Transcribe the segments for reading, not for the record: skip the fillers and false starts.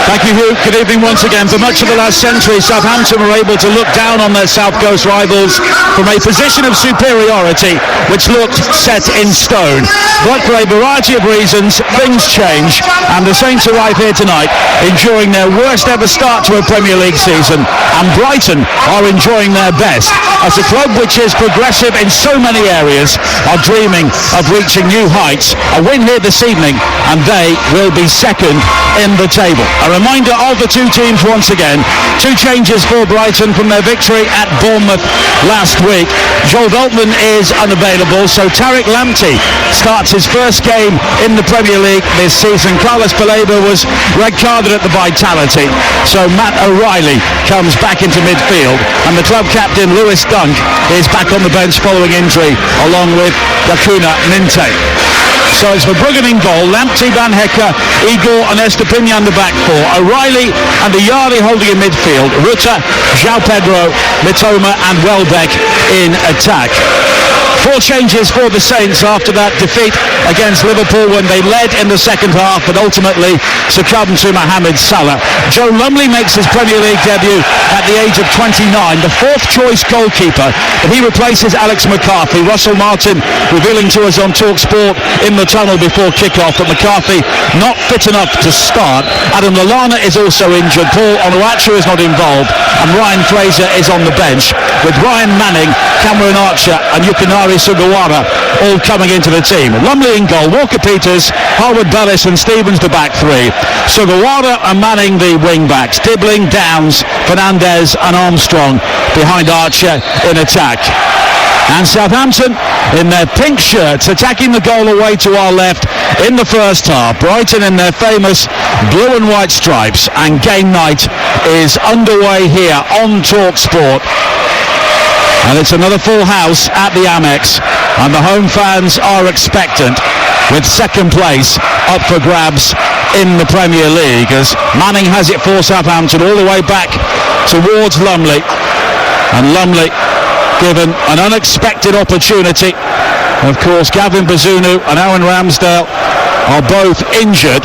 Thank you, Hugh. Good evening once again. For much of the last century, Southampton were able to look down on their South Coast rivals from a position of superiority which looked set in stone. But for a variety of reasons, things change, and the Saints arrive here tonight enjoying their worst ever start to a Premier League season, and Brighton are enjoying their best, as a club which is progressive in so many areas are dreaming of reaching new heights. A win here this evening and they will be second in the table. A reminder of the two teams once again. Two changes for Brighton from their victory at Bournemouth last week. Joel Dalton is unavailable, so Tariq Lamptey starts his first game in the Premier League this season. Carlos Baleba was red-carded at the Vitality, so Matt O'Reilly comes back into midfield, and the club captain Lewis Dunk is back on the bench following injury, along with Yakuna Minte. So it's for Bruggen in goal, Lamptey, Van Hecke, Igor and Estepinian the back four, O'Reilly and Ayari holding in midfield, Rutter, João Pedro, Mitoma and Welbeck in attack. Four changes for the Saints after that defeat against Liverpool when they led in the second half but ultimately succumbed to Mohamed Salah. Joe Lumley makes his Premier League debut at the age of 29, the fourth choice goalkeeper, but he replaces Alex McCarthy. Russell Martin revealing to us on TalkSport in the tunnel before kick-off that McCarthy not fit enough to start. Adam Lallana is also injured, Paul Onuachu is not involved, and Ryan Fraser is on the bench, with Ryan Manning, Cameron Archer and Yukinari Sugawara all coming into the team. Lumley in goal, Walker-Peters, Harwood-Bellis and Stevens the back three, Sugawara and Manning the wing-backs, Dibbling, Downs, Fernandez and Armstrong behind Archer in attack. And Southampton in their pink shirts attacking the goal away to our left in the first half. Brighton in their famous blue and white stripes, and game night is underway here on TalkSport. And it's another full house at the Amex, and the home fans are expectant, with second place up for grabs in the Premier League, as Manning has it for Southampton all the way back towards Lumley, and Lumley given an unexpected opportunity. Of course, Gavin Bazunu and Aaron Ramsdale are both injured,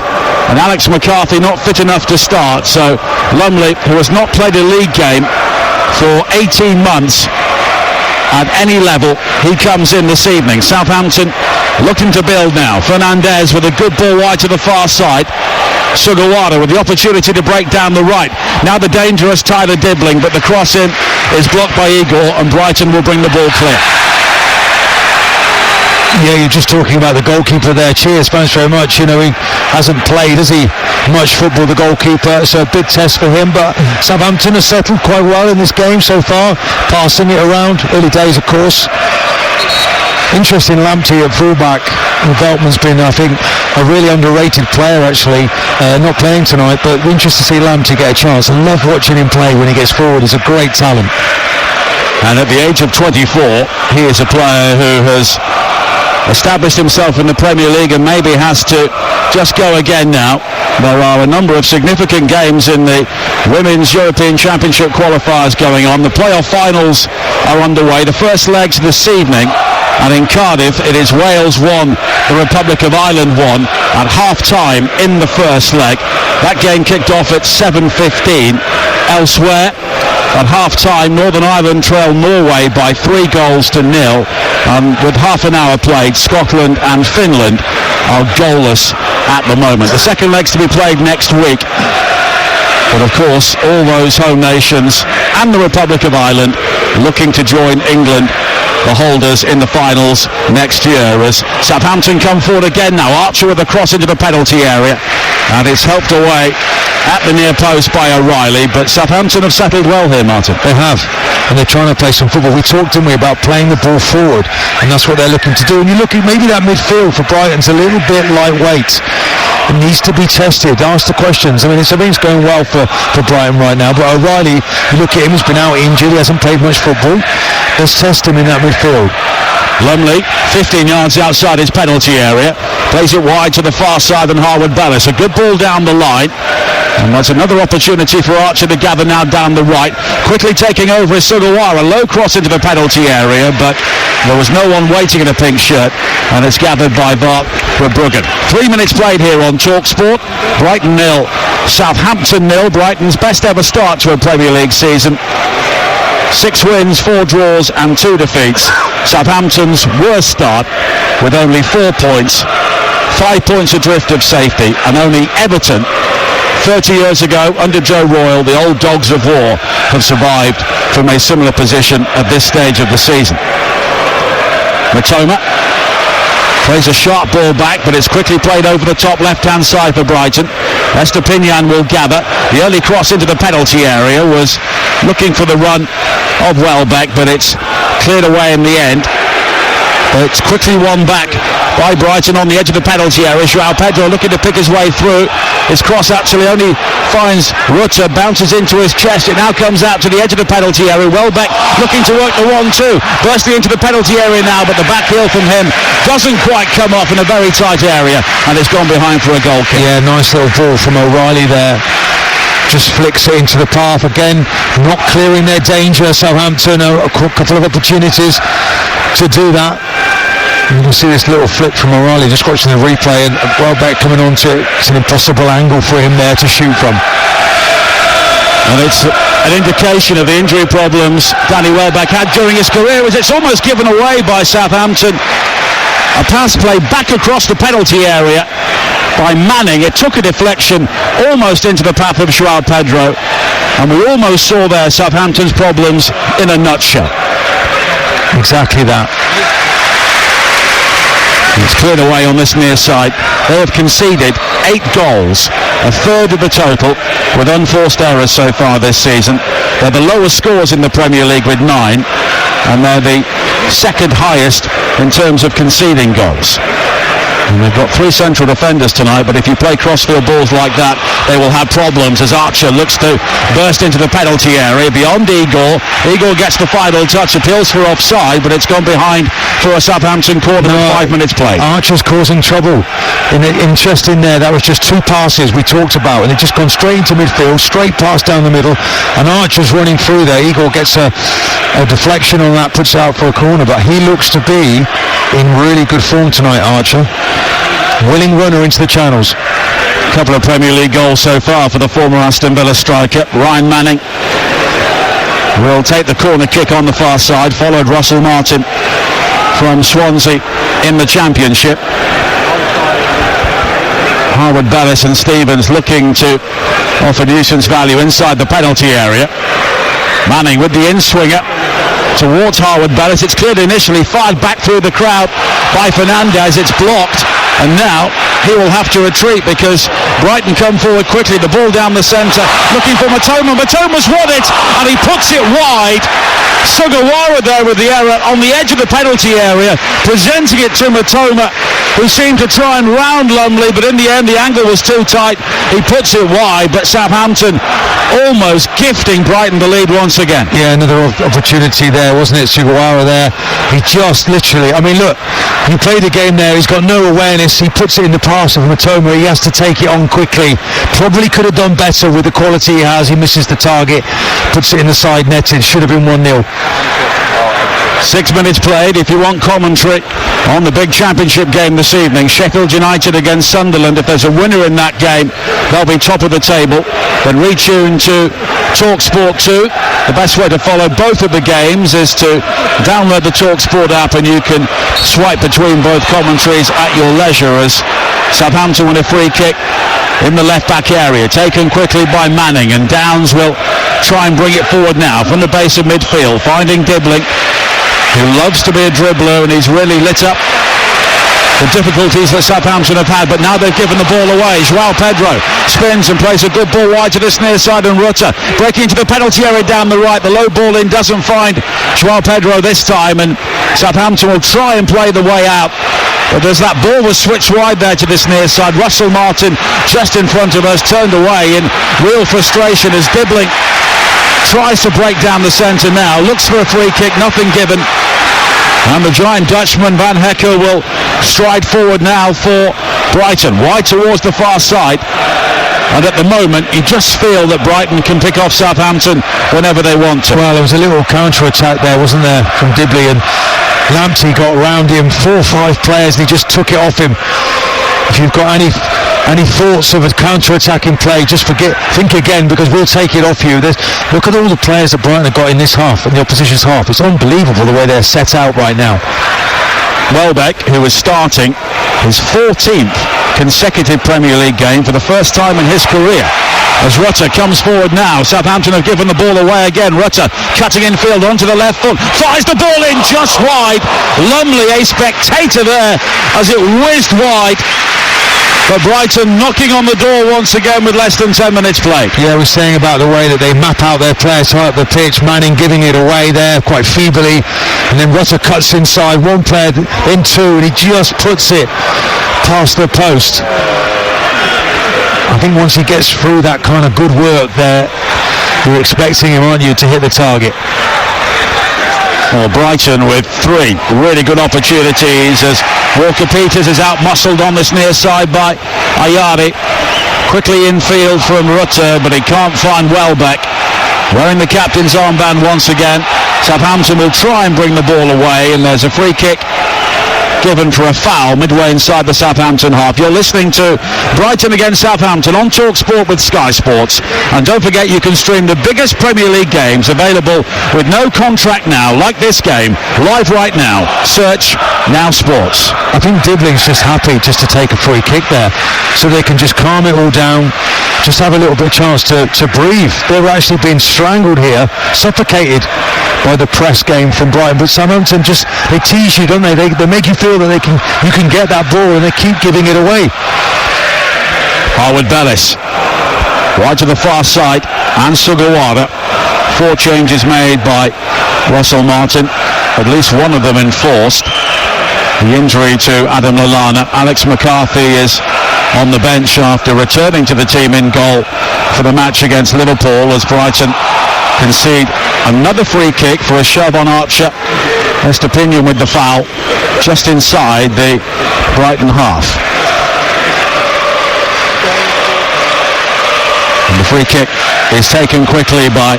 and Alex McCarthy not fit enough to start, so Lumley, who has not played a league game for 18 months at any level, he comes in this evening. Southampton looking to build now. Fernandez with a good ball wide to the far side. Sugawara with the opportunity to break down the right. Now the dangerous Tyler Dibbling, but the cross in is blocked by Igor, and Brighton will bring the ball clear. Yeah, you're just talking about the goalkeeper there. Cheers, thanks very much. You know, he hasn't played, has he, much football, the goalkeeper, so a big test for him, but Southampton has settled quite well in this game so far, passing it around. Early days, of course. Interesting, Lamptey at fullback. Veltman's been, I think, a really underrated player actually, not playing tonight, but interesting to see Lamptey get a chance. I love watching him play when he gets forward. He's a great talent. And at the age of 24, he is a player who has established himself in the Premier League and maybe has to just go again now. There are a number of significant games in the Women's European Championship qualifiers going on. The playoff finals are underway. The first legs this evening, and in Cardiff it is Wales 1, the Republic of Ireland 1 at half-time in the first leg. That game kicked off at 7:15. Elsewhere, at half-time, Northern Ireland trail Norway by 3-0. With half an hour played, Scotland and Finland are goalless at the moment. The second leg's to be played next week. But of course, all those home nations and the Republic of Ireland looking to join England, the holders, in the finals next year, as Southampton come forward again now. Archer with a cross into the penalty area, and it's helped away at the near post by O'Reilly, but Southampton have settled well here, Martin. They have, and they're trying to play some football. We talked, didn't we, about playing the ball forward, and that's what they're looking to do. And you look at maybe that midfield for Brighton's a little bit lightweight. It needs to be tested, ask the questions. I mean, everything's going well for Brighton right now, but O'Reilly, you look at him, he's been out injured, he hasn't played much football. Let's test him in that midfield. Lumley, 15 yards outside his penalty area, plays it wide to the far side than Harwood-Bellis. A good ball down the line, and that's another opportunity for Archer to gather now down the right. Quickly taking over is Sugawara, low cross into the penalty area, but there was no one waiting in a pink shirt, and it's gathered by Bart Bruggen. 3 minutes played here on TalkSport. Brighton 0, Southampton 0, Brighton's best ever start to a Premier League season. 6 wins, 4 draws and 2 defeats. Southampton's worst start with only 4 points, 5 points adrift of safety, and only Everton 30 years ago under Joe Royle, the old dogs of war, have survived from a similar position at this stage of the season. Matoma plays a sharp ball back, but it's quickly played over the top left-hand side for Brighton. Estepinian will gather. The early cross into the penalty area was looking for the run of Welbeck, but it's cleared away in the end. But it's quickly won back by Brighton on the edge of the penalty area. João Pedro looking to pick his way through. His cross actually only finds Rutter, bounces into his chest. It now comes out to the edge of the penalty area. Welbeck looking to work the 1-2, bursting into the penalty area now, but the back heel from him doesn't quite come off in a very tight area, and it's gone behind for a goal kick. Yeah, nice little ball from O'Reilly there. Just flicks it into the path again, not clearing their danger. Southampton, a couple of opportunities to do that. You can see this little flick from O'Reilly, just watching the replay, and Welbeck coming on to it. It's an impossible angle for him there to shoot from. And it's an indication of the injury problems Danny Welbeck had during his career, as it's almost given away by Southampton. A pass played back across the penalty area by Manning. It took a deflection almost into the path of João Pedro, and we almost saw there Southampton's problems in a nutshell. Exactly that. It's cleared away on this near side. They have conceded 8 goals, a third of the total, with unforced errors so far this season. They're the lowest scores in the Premier League with 9, and they're the second highest in terms of conceding goals. And they've got 3 central defenders tonight, but if you play crossfield balls like that, they will have problems as Archer looks to burst into the penalty area beyond Igor. Igor gets the final touch, appeals for offside, but it's gone behind for a Southampton corner with 5 minutes played. Archer's causing trouble. Interesting there, that was just 2 passes we talked about, and it just gone straight into midfield, straight pass down the middle, and Archer's running through there. Igor gets a deflection on that, puts it out for a corner, but he looks to be in really good form tonight, Archer. Willing runner into the channels. A couple of Premier League goals so far for the former Aston Villa striker. Ryan Manning will take the corner kick on the far side, followed Russell Martin from Swansea in the Championship. Harwood Bellis and Stevens looking to offer nuisance value inside the penalty area. Manning with the in-swinger towards Harwood Bellis. It's cleared initially, fired back through the crowd by Fernandez. It's blocked, and now he will have to retreat because Brighton come forward quickly. The ball down the centre, looking for Matoma. Matoma's won it, and he puts it wide. Sugawara there with the error on the edge of the penalty area, presenting it to Matoma, who seemed to try and round Lumley, but in the end the angle was too tight. He puts it wide, but Southampton almost gifting Brighton the lead once again. Yeah, another opportunity there, wasn't it? Sugawara there, he just literally, I mean look, he played the game there, he's got no awareness, he puts it in the pass of Matoma, he has to take it on quickly. Probably could have done better with the quality he has. He misses the target, puts it in the side netting. Should have been 1-0. 6 minutes played. If you want commentary on the big championship game this evening, Sheffield United against Sunderland, if there's a winner in that game, they'll be top of the table. Then retune to TalkSport 2. The best way to follow both of the games is to download the TalkSport app, and you can swipe between both commentaries at your leisure as Southampton win a free kick in the left back area, taken quickly by Manning, and Downs will try and bring it forward now from the base of midfield, finding Dibbling, who loves to be a dribbler, and he's really lit up the difficulties that Southampton have had, but now they've given the ball away. João Pedro spins and plays a good ball wide to this near side, and Rutter breaking into the penalty area down the right. The low ball in doesn't find João Pedro this time, and Southampton will try and play the way out. But there's that ball was switched wide there to this near side. Russell Martin just in front of us, turned away in real frustration as Dibbling tries to break down the centre now, looks for a free kick, nothing given. And the giant Dutchman Van Hecker will stride forward now for Brighton, wide towards the far side. And at the moment, you just feel that Brighton can pick off Southampton whenever they want to. Well, there was a little counter-attack there, wasn't there, from Dibley, and Lamptey got around him, 4 or 5 players, and he just took it off him. If you've got any any thoughts of a counter-attacking play, just think again, because we'll take it off you. Look at all the players that Brighton have got in this half, in the opposition's half. It's unbelievable the way they're set out right now. Welbeck, who is starting his 14th consecutive Premier League game for the first time in his career. As Rutter comes forward now, Southampton have given the ball away again. Rutter cutting infield onto the left foot, fires the ball in just wide. Lumley, a spectator there as it whizzed wide. But Brighton knocking on the door once again with less than 10 minutes played. Yeah, we're saying about the way that they map out their players high up the pitch. Manning giving it away there quite feebly, and then Rutter cuts inside, one player in two, and he just puts it past the post. I think once he gets through that kind of good work there, you're expecting him, aren't you, to hit the target. Well, Brighton with 3 really good opportunities as Walker-Peters is out-muscled on this near side by Ayari. Quickly infield from Rutter, but he can't find Welbeck. Wearing the captain's armband once again. Southampton will try and bring the ball away, and there's a free kick given for a foul midway inside the Southampton half. You're listening to Brighton against Southampton on TalkSport with Sky Sports, and don't forget you can stream the biggest Premier League games available with no contract now, like this game, live right now. Search Now Sports. I think Dibling's just happy just to take a free kick there, so they can just calm it all down, just have a little bit of chance to breathe. They're actually being strangled here, suffocated by the press game from Brighton, but Southampton just, they tease you, don't they? They make you feel that you can get that ball, and they keep giving it away. Harwood-Bellis wide to the far side, and Sugawara. 4 changes made by Russell Martin, at least one of them enforced. The injury to Adam Lallana. Alex McCarthy is on the bench after returning to the team in goal for the match against Liverpool, as Brighton concede another free kick for a shove on Archer. Estepinian with the foul just inside the Brighton half. And the free kick is taken quickly by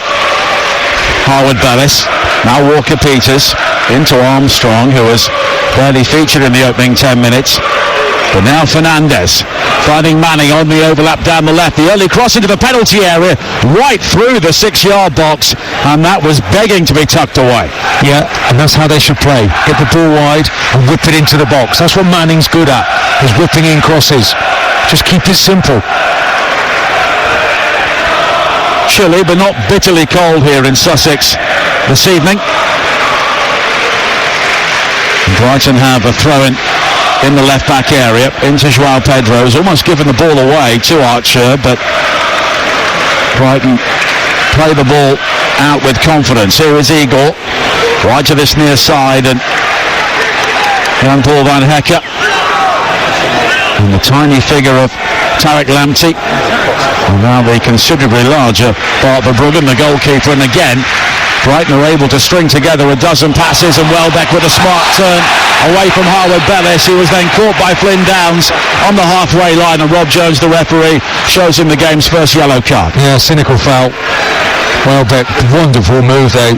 Harwood-Bellis. Now Walker-Peters into Armstrong, who was barely featured in the opening 10 minutes. But now Fernandes finding Manning on the overlap down the left. The early cross into the penalty area, right through the 6-yard box, and that was begging to be tucked away. Yeah, and that's how they should play. Get the ball wide and whip it into the box. That's what Manning's good at, is whipping in crosses. Just keep it simple. Chilly but not bitterly cold here in Sussex this evening. And Brighton have a throw-in in the left-back area into João Pedro. He's almost given the ball away to Archer, but Brighton play the ball out with confidence. Here is Igor, right to this near side, and young Paul Van Hecker, and the tiny figure of Tarek Lamptey, and now the considerably larger Bart Verbruggen, the goalkeeper. And again, Brighton are able to string together a dozen passes, and Welbeck with a smart turn away from Harwood-Bellis, who was then caught by Flynn Downs on the halfway line, and Rob Jones, the referee, shows him the game's first yellow card. Yeah, cynical foul. Welbeck, wonderful move there.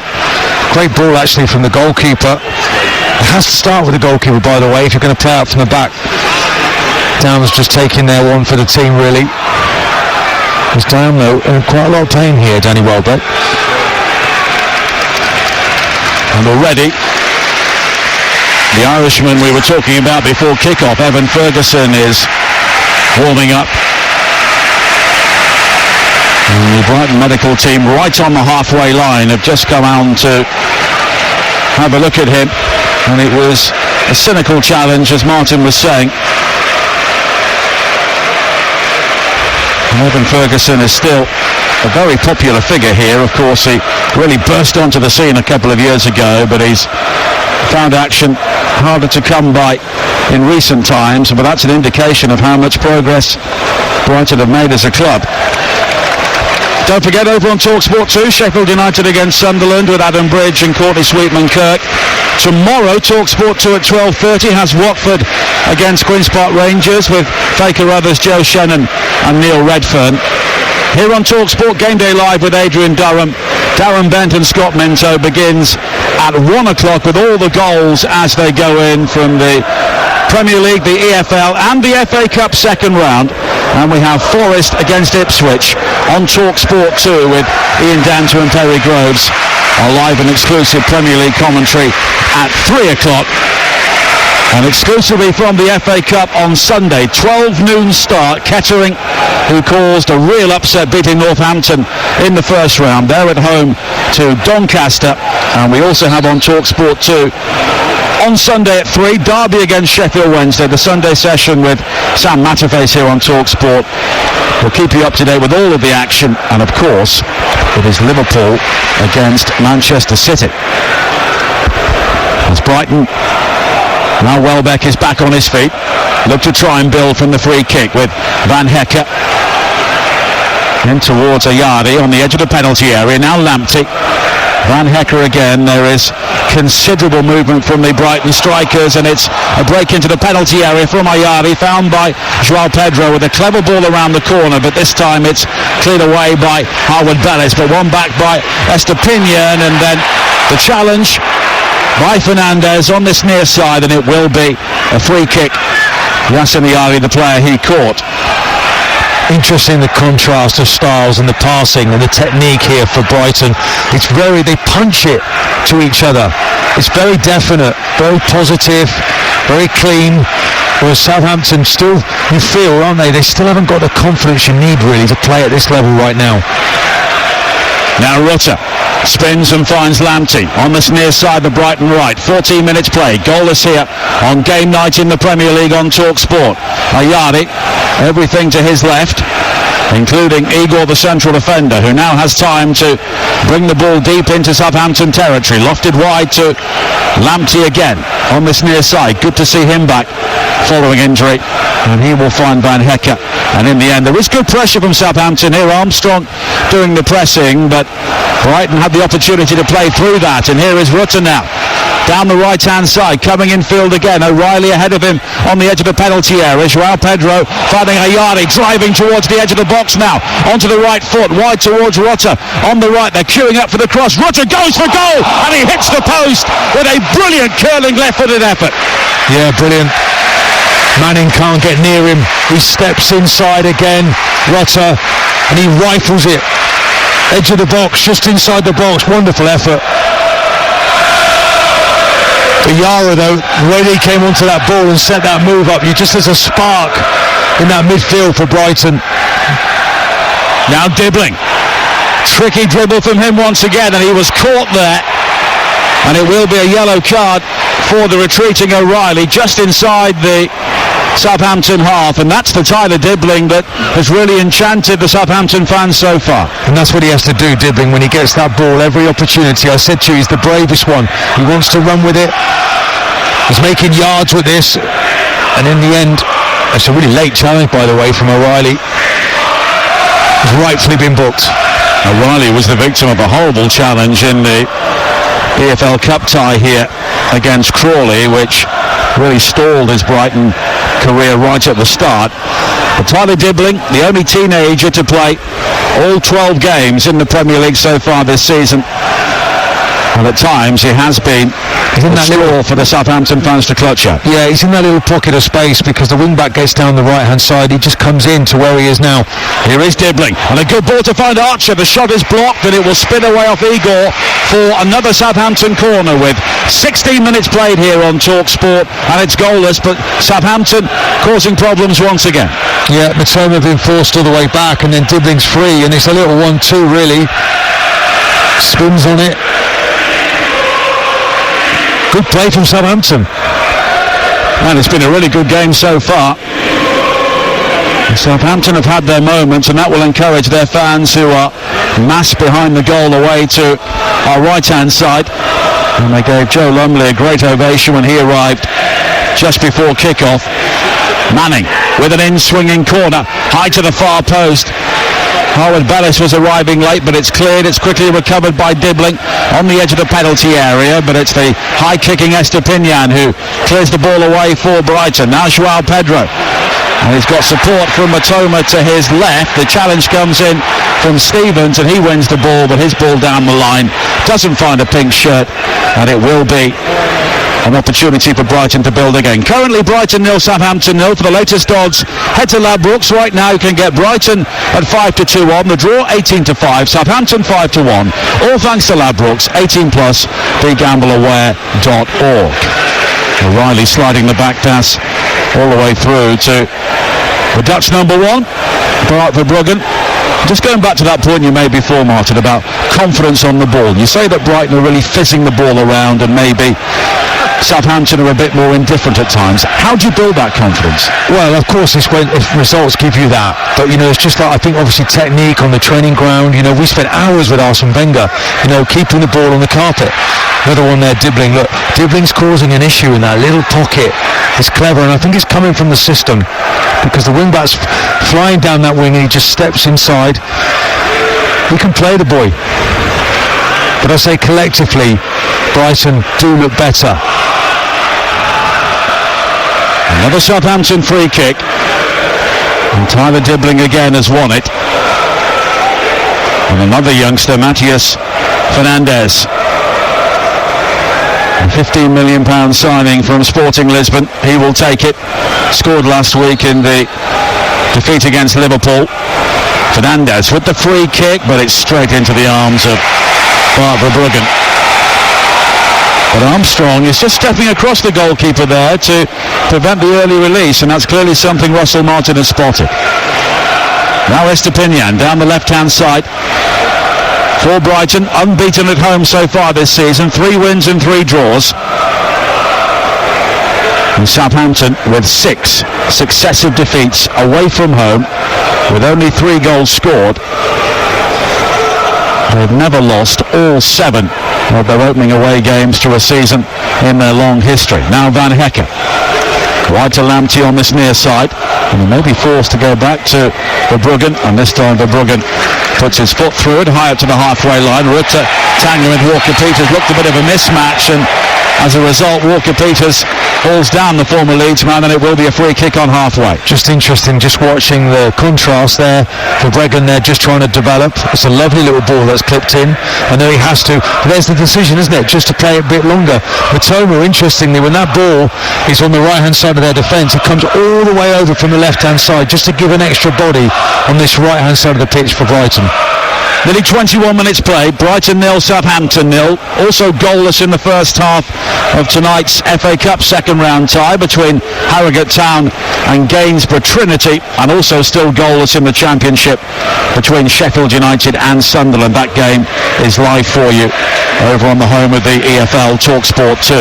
Great ball actually from the goalkeeper. It has to start with the goalkeeper, by the way, if you're going to play out from the back. Downs just taking their one for the team, really. He's down though, in quite a lot of pain here, Danny Welbeck. And already the Irishman we were talking about before kick-off, Evan Ferguson, is warming up. And the Brighton medical team, right on the halfway line, have just come on to have a look at him, and it was a cynical challenge, as Martin was saying. And Evan Ferguson is still a very popular figure here. Of course, he really burst onto the scene a couple of years ago, but he's found action harder to come by in recent times, but that's an indication of how much progress Brighton have made as a club. Don't forget, over on TalkSport 2, Sheffield United against Sunderland with Adam Bridge and Courtney Sweetman-Kirk. Tomorrow, TalkSport 2 at 12:30 has Watford against Queen's Park Rangers with Faker Others, Joe Shannon and Neil Redfern. Here on TalkSport, Game Day Live with Adrian Durham. Darren Bent and Scott Minto begins at 1 o'clock with all the goals as they go in from the Premier League, the EFL and the FA Cup second round. And we have Forest against Ipswich on TalkSport 2 with Ian Danter and Perry Groves. Our live and exclusive Premier League commentary at 3 o'clock. And exclusively from the FA Cup on Sunday, 12 noon start. Kettering, who caused a real upset, beating Northampton in the first round. They're at home to Doncaster. And we also have on TalkSport 2 on Sunday at 3, Derby against Sheffield Wednesday, the Sunday session with Sam Matterface here on TalkSport. We'll keep you up to date with all of the action, and of course, it is Liverpool against Manchester City. As Brighton, now Welbeck is back on his feet. Look to try and build from the free kick with Van Hecker. In towards Ayadi on the edge of the penalty area, now Lamptey. Van Hecker again. There is considerable movement from the Brighton strikers, and it's a break into the penalty area from Ayadi, found by João Pedro with a clever ball around the corner, but this time it's cleared away by Harwood Bellis, but one back by Estepinian, and then the challenge by Fernandez on this near side, and it will be a free kick. Yasin Ayadi, the player he caught. Interesting, the contrast of styles and the passing and the technique here for Brighton. They punch it to each other. It's very definite, very positive, very clean. Whereas Southampton still, you feel, aren't they still haven't got the confidence you need really to play at this level right now. Now Rutter spins and finds Lamptey on this near side, the Brighton right. 14 minutes played. Goalless here on game night in the Premier League on TalkSport. Ayadi, everything to his left, including Igor, the central defender, who now has time to bring the ball deep into Southampton territory. Lofted wide to Lamptey again on this near side. Good to see him back following injury, and he will find Van Hecker. And in the end, there is good pressure from Southampton here. Armstrong doing the pressing, but Brighton had the opportunity to play through that. And here is Rutter now, down the right-hand side, coming in field again. O'Reilly ahead of him on the edge of the penalty area. João Pedro finding Ayadi, driving towards the edge of the box now, onto the right foot, wide towards Rutter. On the right, they're queuing up for the cross. Rutter goes for goal, and he hits the post with a brilliant curling left-footed effort. Yeah, brilliant. Manning can't get near him. He steps inside again, Rutter, and he rifles it. Edge of the box, just inside the box. Wonderful effort. Yara, though, really came onto that ball and set that move up. Just as a spark in that midfield for Brighton. Now Dibbling. Tricky dribble from him once again, and he was caught there. And it will be a yellow card for the retreating O'Reilly just inside the Southampton half, and that's the Tyler Dibbling that has really enchanted the Southampton fans so far. And that's what he has to do, Dibbling, when he gets that ball, every opportunity. I said to you, he's the bravest one. He wants to run with it. He's making yards with this, and in the end, it's a really late challenge, by the way, from O'Reilly. He's rightfully been booked. O'Reilly was the victim of a horrible challenge in the EFL Cup tie here against Crawley, which really stalled his Brighton career right at the start. But Tyler Dibbling, the only teenager to play all 12 games in the Premier League so far this season, and at times he has been a straw for the Southampton fans to clutch at. Yeah, he's in that little pocket of space because the wing-back gets down the right-hand side. He just comes in to where he is now. Here is Dibbling, and a good ball to find Archer. The shot is blocked, and it will spin away off Igor for another Southampton corner with 16 minutes played here on TalkSport, and it's goalless, but Southampton causing problems once again. Yeah, Matoma been forced all the way back, and then Dibbling's free, and it's a little 1-2 really. Spins on it. Good play from Southampton. And it's been a really good game so far. Southampton have had their moments, and that will encourage their fans who are massed behind the goal away to our right-hand side. And they gave Joe Lumley a great ovation when he arrived just before kick-off. Manning with an in-swinging corner, high to the far post. Harwood Bellis was arriving late, but it's cleared. It's quickly recovered by Dibbling on the edge of the penalty area, but it's the high-kicking Estepinian who clears the ball away for Brighton. Now João Pedro. And he's got support from Matoma to his left. The challenge comes in from Stevens, and he wins the ball, but his ball down the line doesn't find a pink shirt, and it will be An opportunity for Brighton to build again. Currently Brighton 0, Southampton 0. For the latest odds, head to Ladbrokes. Right now you can get Brighton at 5-2 on. The draw 18-5. Southampton 5-1. All thanks to Ladbrokes. 18 plus. BeGambleAware.org. O'Reilly sliding the back pass all the way through to the Dutch number 1, Bart Verbruggen. Just going back to that point you made before, Martin, about confidence on the ball. You say that Brighton are really fizzing the ball around and maybe Southampton are a bit more indifferent at times. How do you build that confidence? Well, of course, it's when if results give you that. But, it's just that I think obviously technique on the training ground. We spent hours with Arsene Wenger, keeping the ball on the carpet. Another one there, Dibbling. Look, Dibbling's causing an issue in that little pocket. It's clever, and I think it's coming from the system because the wing-back's flying down that wing and he just steps inside. He can play the boy. But I say collectively, Brighton do look better. Another Southampton free kick. And Tyler Dibbling again has won it. And another youngster, Matthias Fernandes. A £15 million signing from Sporting Lisbon. He will take it. Scored last week in the defeat against Liverpool. Fernandes with the free kick, but it's straight into the arms of Bart Verbruggen. But Armstrong is just stepping across the goalkeeper there to prevent the early release, and that's clearly something Russell Martin has spotted. Now Estepinian down the left-hand side for Brighton, unbeaten at home so far this season, 3 wins and 3 draws. And Southampton with 6 successive defeats away from home, with only 3 goals scored. They've never lost all 7 of their opening away games to a season in their long history. Now Van Hekke. Wide to Lamptey on this near side. And he may be forced to go back to Verbruggen. And this time Verbruggen puts his foot through it, high up to the halfway line. Rutte tangling with Walker-Peters. Looked a bit of a mismatch, and as a result Walker-Peters hauls down the former Leeds man, and it will be a free kick on halfway. Just interesting just watching the contrast there. Verbruggen there just trying to develop. It's a lovely little ball that's clipped in. I know he has to, but there's the decision, isn't it, just to play it a bit longer. Matoma, interestingly, when that ball is on the right hand side of their defence, it comes all the way over from the left hand side just to give an extra body on this right hand side of the pitch for Brighton. Nearly 21 minutes played. Brighton 0, Southampton 0. Also goalless in the first half of tonight's FA Cup second round tie between Harrogate Town and Gainsborough Trinity, and also still goalless in the Championship between Sheffield United and Sunderland. That game is live for you over on the home of the EFL TalkSport 2.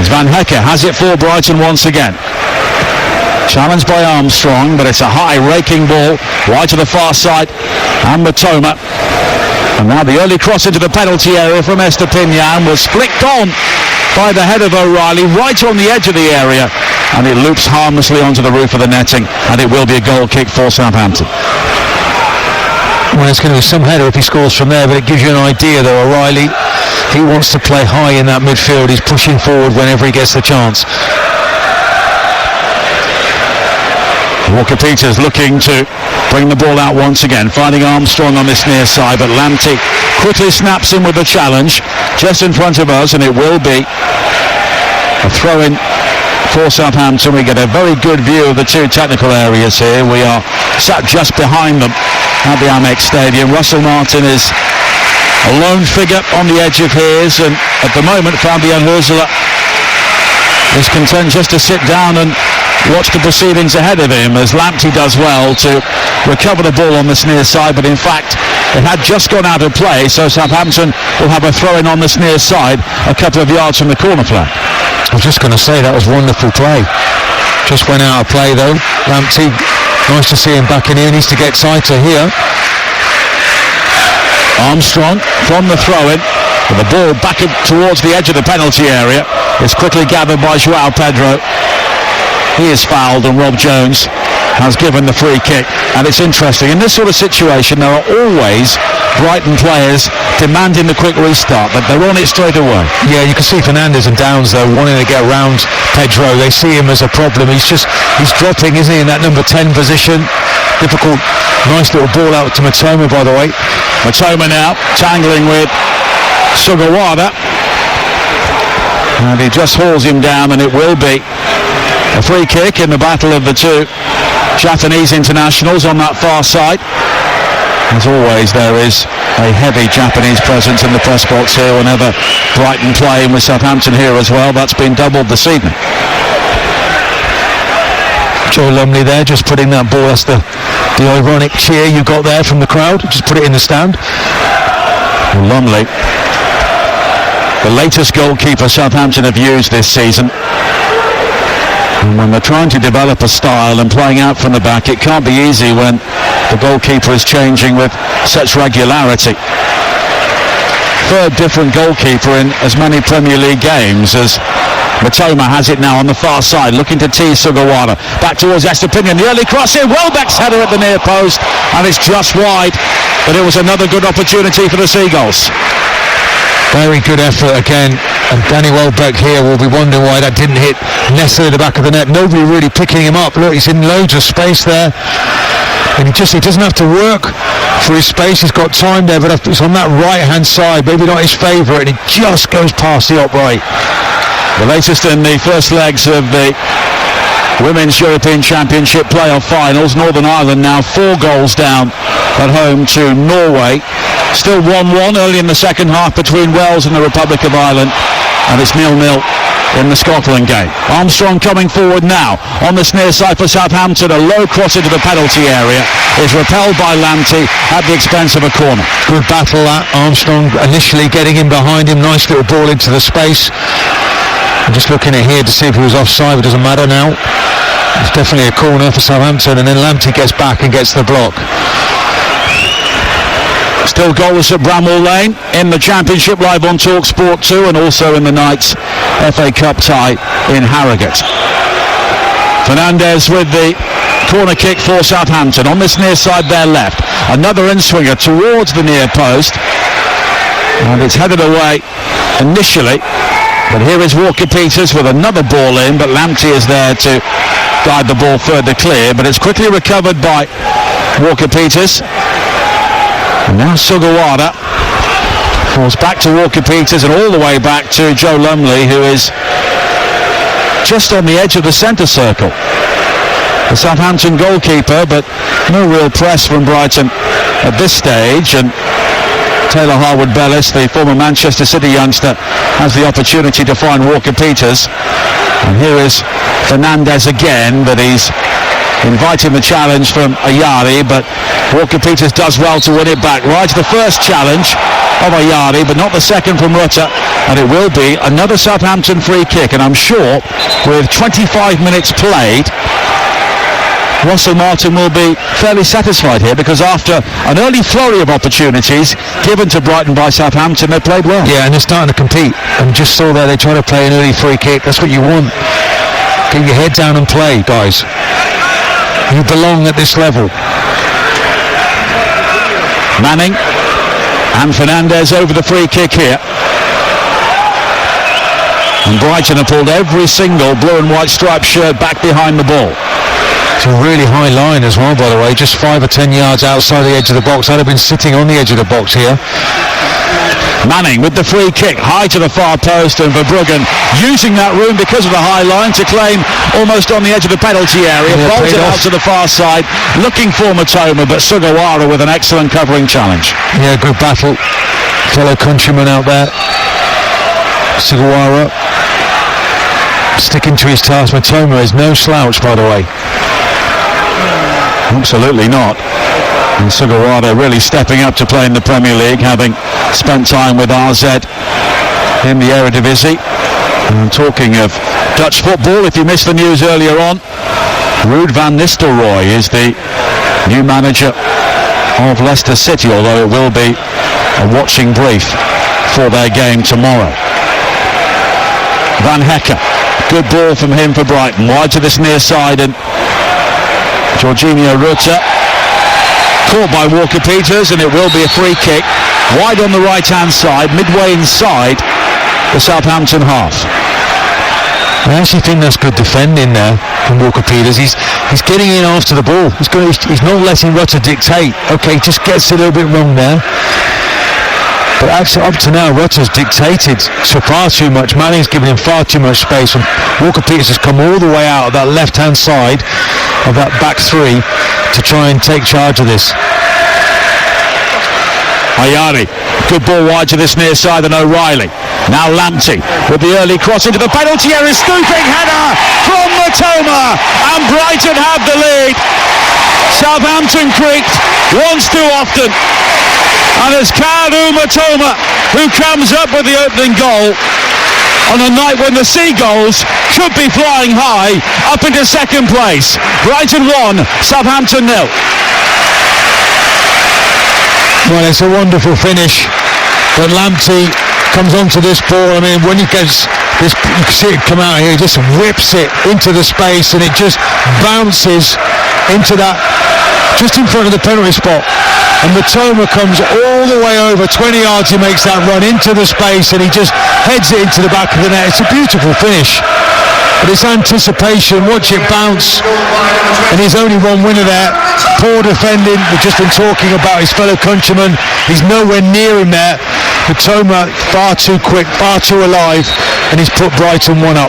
As Van Hekke has it for Brighton once again. Challenged by Armstrong, but it's a high raking ball wide to the far side, and Matoma. And now the early cross into the penalty area from Estepinian was flicked on by the head of O'Reilly right on the edge of the area, and it loops harmlessly onto the roof of the netting, and it will be a goal kick for Southampton. Well, it's going to be some header if he scores from there, but it gives you an idea though. O'Reilly, he wants to play high in that midfield. He's pushing forward whenever he gets the chance. Walker-Peters looking to bring the ball out once again, finding Armstrong on this near side, but Lamptey quickly snaps in with the challenge just in front of us, and it will be a throw-in for Southampton. We get a very good view of the 2 technical areas here. We are sat just behind them at the Amex Stadium. Russell Martin is a lone figure on the edge of his, and at the moment Fabian Hürzeler is content just to sit down and watch the proceedings ahead of him, as Lamptey does well to recover the ball on this near side, but in fact it had just gone out of play, so Southampton will have a throw-in on this near side a couple of yards from the corner flag. I was just going to say that was wonderful play. Just went out of play though. Lamptey, nice to see him back in here. Needs to get tighter here. Armstrong from the throw-in, with the ball back towards the edge of the penalty area. It's quickly gathered by João Pedro. He is fouled, and Rob Jones has given the free kick. And it's interesting, in this sort of situation there are always Brighton players demanding the quick restart, but they're on it straight away. Yeah, you can see Fernandes and Downs though wanting to get around Pedro. They see him as a problem. He's dropping, isn't he, in that number 10 position. Difficult. Nice little ball out to Matoma, by the way. Matoma now tangling with Sugawara. And he just hauls him down, and it will be a free kick in the battle of the two Japanese internationals on that far side. As always, there is a heavy Japanese presence in the press box here whenever Brighton playing, with Southampton here as well. That's been doubled this evening. Joe Lumley there, just putting that ball. That's the ironic cheer you got there from the crowd. Just put it in the stand. Well, Lumley, the latest goalkeeper Southampton have used this season. And when they're trying to develop a style and playing out from the back, it can't be easy when the goalkeeper is changing with such regularity. Third different goalkeeper in as many Premier League games as Matoma has it now on the far side, looking to tease Sugawara. Back towards Estepinian, the early cross in, Welbeck's header at the near post, and it's just wide, but it was another good opportunity for the Seagulls. Very good effort again, and Danny Welbeck here will be wondering why that didn't hit necessarily the back of the net. Nobody really picking him up. Look, he's in loads of space there, and he doesn't have to work for his space. He's got time there, but it's on that right hand side, maybe not his favourite, and he just goes past the upright. The latest in the first legs of the Women's European Championship playoff finals. Northern Ireland now 4 goals down at home to Norway. Still 1-1 early in the second half between Wales and the Republic of Ireland, and it's 0-0 in the Scotland game. Armstrong coming forward now on this near side for Southampton. A low cross into the penalty area is repelled by Lamptey at the expense of a corner. Good battle that. Armstrong initially getting in behind him. Nice little ball into the space. I'm just looking at here to see if he was offside, but it doesn't matter now. It's definitely a corner for Southampton, and then Lamptey gets back and gets the block. Still goals at Bramall Lane in the Championship, live on TalkSport 2, and also in the night's FA Cup tie in Harrogate. Fernandez with the corner kick for Southampton on this near side, their left. Another in-swinger towards the near post, and it's headed away initially. But here is Walker-Peters with another ball in, but Lamptey is there to guide the ball further clear, but it's quickly recovered by Walker-Peters. And now Sugawara falls back to Walker-Peters and all the way back to Joe Lumley, who is just on the edge of the centre circle. The Southampton goalkeeper, but no real press from Brighton at this stage, and Taylor Harwood-Bellis, the former Manchester City youngster, has the opportunity to find Walker-Peters. And here is Fernandez again, but he's inviting the challenge from Ayari, but Walker-Peters does well to win it back. Rides the first challenge of Ayari, but not the second from Rutter, and it will be another Southampton free kick. And I'm sure with 25 minutes played, Russell Martin will be fairly satisfied here, because after an early flurry of opportunities given to Brighton by Southampton, they played well. Yeah, and they're starting to compete. And just saw there, they try to play an early free kick. That's what you want. Get your head down and play, guys. You belong at this level. Manning and Fernandez over the free kick here. And Brighton have pulled every single blue and white striped shirt back behind the ball. It's a really high line as well, by the way, just 5 or 10 yards outside the edge of the box. I'd have been sitting on the edge of the box here. Manning with the free kick, high to the far post, and Verbruggen using that room because of the high line to claim almost on the edge of the penalty area. Bolted out to the far side, looking for Matoma, but Sugawara with an excellent covering challenge. Yeah, good battle. Fellow countryman out there. Sugawara sticking to his task. Matoma is no slouch, by the way. Absolutely not. And Sugawara really stepping up to play in the Premier League, having spent time with RZ in the Eredivisie. And talking of Dutch football, if you missed the news earlier on, Ruud van Nistelrooy is the new manager of Leicester City, although it will be a watching brief for their game tomorrow. Van Hecker, good ball from him for Brighton, wide to this near side, and Jorginho Rutter caught by Walker-Peters, and it will be a free kick wide on the right hand side, midway inside the Southampton half. I actually think that's good defending there from Walker-Peters. He's getting in after the ball. He's not letting Rutter dictate. Okay, just gets a little bit wrong there. But actually, up to now, Rutter's dictated so far too much. Manning's given him far too much space, and Walker-Peters has come all the way out of that left-hand side of that back three to try and take charge of this. Ayari, good ball wide to this near side and O'Reilly. Now Lamptey with the early cross into the penalty area, stooping header from Matoma, and Brighton have the lead. Southampton creaked once too often, and it's Karu Matoma who comes up with the opening goal on a night when the Seagulls should be flying high up into second place. Brighton 1, Southampton 0. Well, it's a wonderful finish, but Lamptey comes onto this ball. I mean, when he gets this, you can see it come out here, he just whips it into the space, and it just bounces into that, just in front of the penalty spot. And Matoma comes all the way over 20 yards, he makes that run into the space, and he just heads it into the back of the net. It's a beautiful finish. But it's anticipation, watch it bounce, and he's only one winner there. Poor defending, we've just been talking about his fellow countryman, he's nowhere near him there. Matoma far too quick, far too alive, and he's put Brighton 1 up.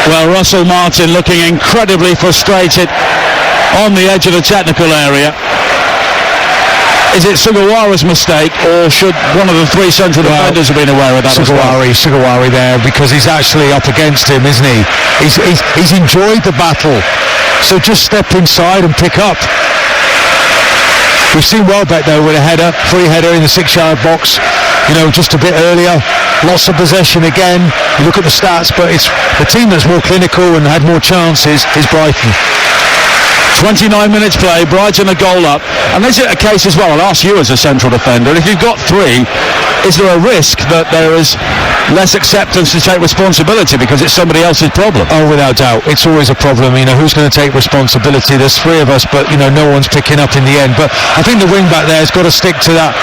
Well, Russell Martin looking incredibly frustrated on the edge of the technical area. Is it Sugawara's mistake, or should one of the three central defenders have been aware of that as well? Sugawara there, because he's actually up against him, isn't he? He's enjoyed the battle, so just step inside and pick up. We've seen Welbeck though with a header, free header in the 6-yard box, just a bit earlier. Lots of possession again. You look at the stats, but it's the team that's more clinical and had more chances is Brighton. 29 minutes play, Brighton a goal up. And is it a case as well, I'll ask you as a central defender, if you've got three, is there a risk that there is less acceptance to take responsibility because it's somebody else's problem? Oh, without doubt. It's always a problem. Who's going to take responsibility? There's three of us, but, no one's picking up in the end. But I think the wing-back there has got to stick to that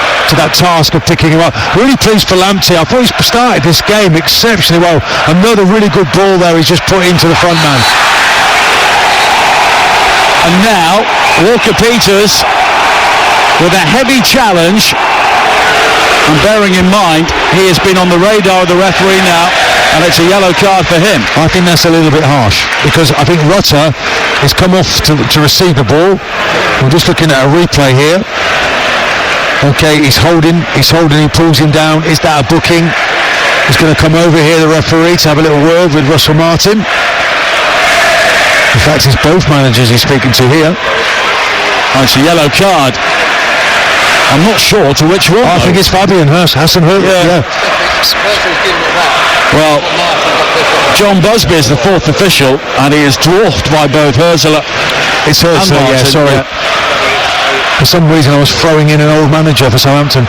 task of picking him up. Really pleased for Lamptey. I thought he started this game exceptionally well. Another really good ball there he's just put into the front man. And now, Walker-Peters with a heavy challenge. And bearing in mind, he has been on the radar of the referee now, and it's a yellow card for him. I think that's a little bit harsh, because I think Rutter has come off to receive the ball. We're just looking at a replay here. Okay, he's holding, he pulls him down. Is that a booking? He's going to come over here, the referee, to have a little word with Russell Martin. In fact, it's both managers he's speaking to here. Oh, it's a yellow card. I'm not sure to which one. I think it's Fabian Hassan Hurt. Yeah. Well, John Busby is the fourth official, and he is dwarfed by both Hurzel. It's Hurzel, yeah, sorry. Yeah. For some reason I was throwing in an old manager for Southampton.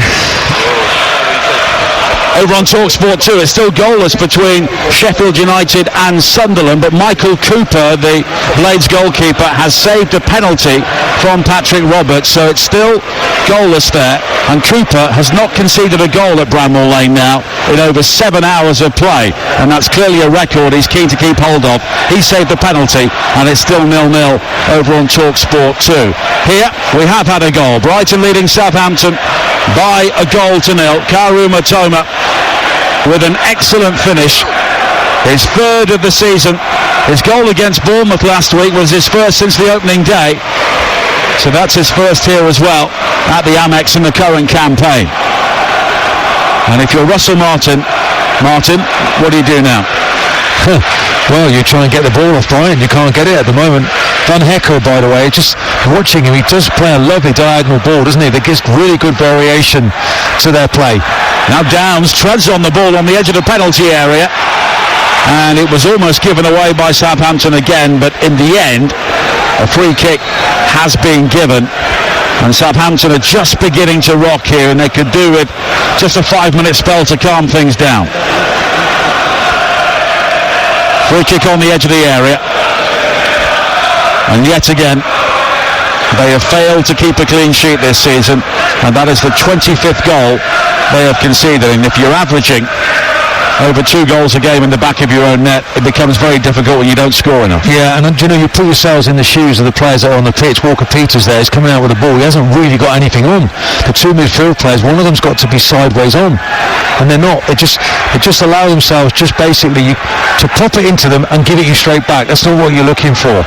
Over on TalkSport 2, it's still goalless between Sheffield United and Sunderland, but Michael Cooper, the Blades goalkeeper, has saved a penalty from Patrick Roberts, so it's still goalless there, and Cooper has not conceded a goal at Bramall Lane now in over 7 hours of play, and that's clearly a record he's keen to keep hold of. He saved the penalty, and it's still 0-0 over on TalkSport 2. Here we have had a goal. Brighton leading Southampton by a goal to 0. Karu Matoma with an excellent finish, his third of the season. His goal against Bournemouth last week was his first since the opening day, so that's his first here as well at the Amex in the current campaign. And if you're Russell Martin, what do you do now? Well, you try and get the ball off Brian. You can't get it at the moment. Van Heckel, by the way, just watching him, he does play a lovely diagonal ball, doesn't he? That gives really good variation to their play. Now Downs treads on the ball on the edge of the penalty area, and it was almost given away by Southampton again, but in the end a free kick has been given, and Southampton are just beginning to rock here, and they could do with just a 5-minute spell to calm things down. Free kick on the edge of the area, and yet again they have failed to keep a clean sheet this season, and that is the 25th goal they have conceded. And if you're averaging over 2 goals a game in the back of your own net, it becomes very difficult when you don't score enough. Yeah, and you know, you put yourselves in the shoes of the players that are on the pitch. Walker Peters there is coming out with the ball. He hasn't really got anything on. The 2 midfield players, one of them's got to be sideways on, and they're not. They just allow themselves just basically to pop it into them and give it you straight back. That's not what you're looking for.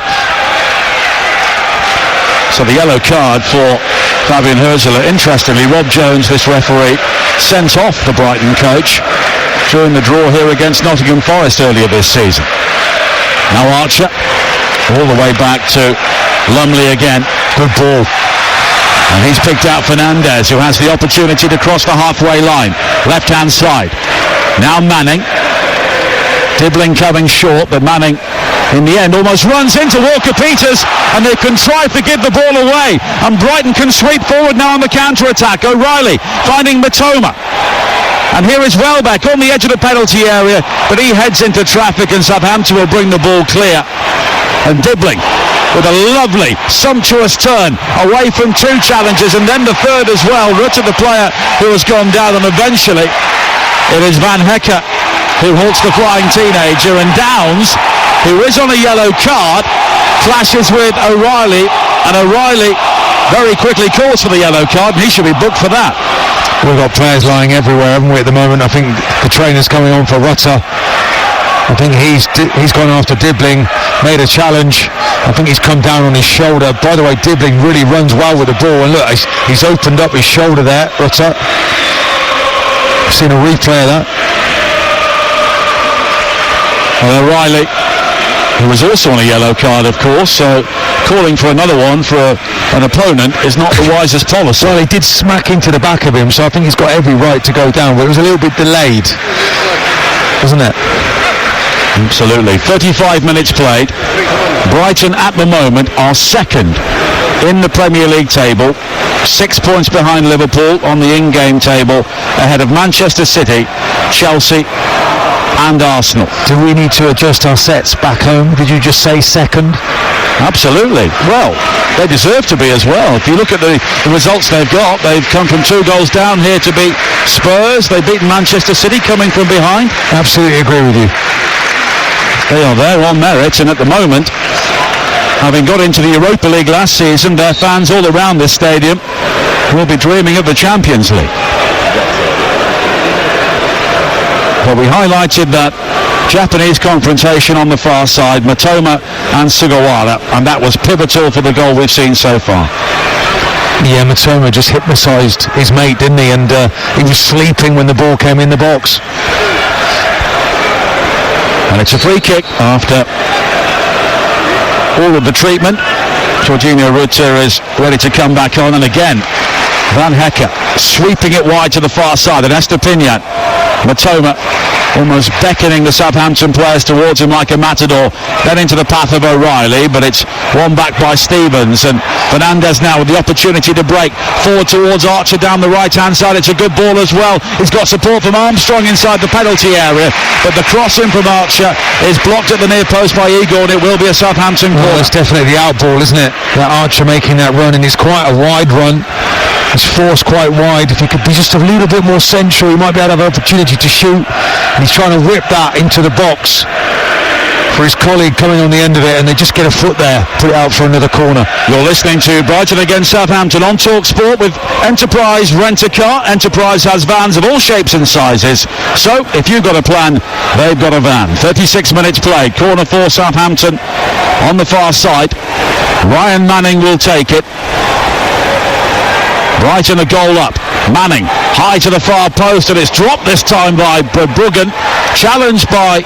So the yellow card for Fabian Hürzeler. Interestingly, Rob Jones, this referee, sent off the Brighton coach during the draw here against Nottingham Forest earlier this season. Now Archer, all the way back to Lumley again. Good ball. And he's picked out Fernandez, who has the opportunity to cross the halfway line. Left-hand side. Now Manning. Dibbling coming short, but Manning in the end almost runs into Walker Peters, and they contrive to give the ball away, and Brighton can sweep forward now on the counter-attack. O'Reilly finding Matoma, and here is Welbeck on the edge of the penalty area, but he heads into traffic and Southampton will bring the ball clear. And Dibbling with a lovely sumptuous turn away from 2 challenges, and then the third as well. Rutte, the player who has gone down, and eventually it is Van Hecker who halts the flying teenager, and Downs, who is on a yellow card, clashes with O'Reilly, and O'Reilly very quickly calls for the yellow card, and he should be booked for that. We've got players lying everywhere, haven't we, at the moment? I think the trainer's coming on for Rutte. I think he's gone after Dibbling, made a challenge. I think he's come down on his shoulder. By the way, Dibbling really runs well with the ball, and look, he's opened up his shoulder there, Rutte. I've seen a replay of that. Well, O'Reilly, who was also on a yellow card, of course, so calling for another one for an opponent is not the wisest policy. Well, he did smack into the back of him, so I think he's got every right to go down, but it was a little bit delayed, wasn't it? Absolutely. 35 minutes played. Brighton at the moment are second in the Premier League table, 6 points behind Liverpool on the in-game table, ahead of Manchester City, Chelsea and Arsenal. Do we need to adjust our sets back home? Did you just say second? Absolutely. Well, they deserve to be as well. If you look at the results they've got, they've come from 2 goals down here to beat Spurs. They've beaten Manchester City coming from behind. Absolutely agree with you. They are there on merit, and at the moment, having got into the Europa League last season, their fans all around this stadium will be dreaming of the Champions League. Well, we highlighted that Japanese confrontation on the far side, Matoma and Sugawara, and that was pivotal for the goal we've seen so far. Yeah, Matoma just hypnotised his mate, didn't he? And he was sleeping when the ball came in the box. And it's a free kick after all of the treatment. Jorginho Rutte is ready to come back on, and again Van Hecker sweeping it wide to the far side, and Estepinian, Matoma almost beckoning the Southampton players towards him like a matador, then into the path of O'Reilly, but it's won back by Stevens, and Fernandez now with the opportunity to break forward towards Archer down the right hand side. It's a good ball as well. He's got support from Armstrong inside the penalty area, but the cross in from Archer is blocked at the near post by Igor, and it will be a Southampton corner. Well, it's definitely the out ball, isn't it? That Archer making that run, and it's quite a wide run. It's forced quite wide. If he could be just a little bit more central, he might be able to have an opportunity to shoot. And he's trying to whip that into the box for his colleague coming on the end of it, and they just get a foot there, put it out for another corner. You're listening to Brighton against Southampton on TalkSport with Enterprise Rent-A-Car. Enterprise has vans of all shapes and sizes, so if you've got a plan, they've got a van. 36 minutes played, corner for Southampton on the far side. Ryan Manning will take it. Brighton a goal up. Manning high to the far post, and it's dropped this time by Bruggen, challenged by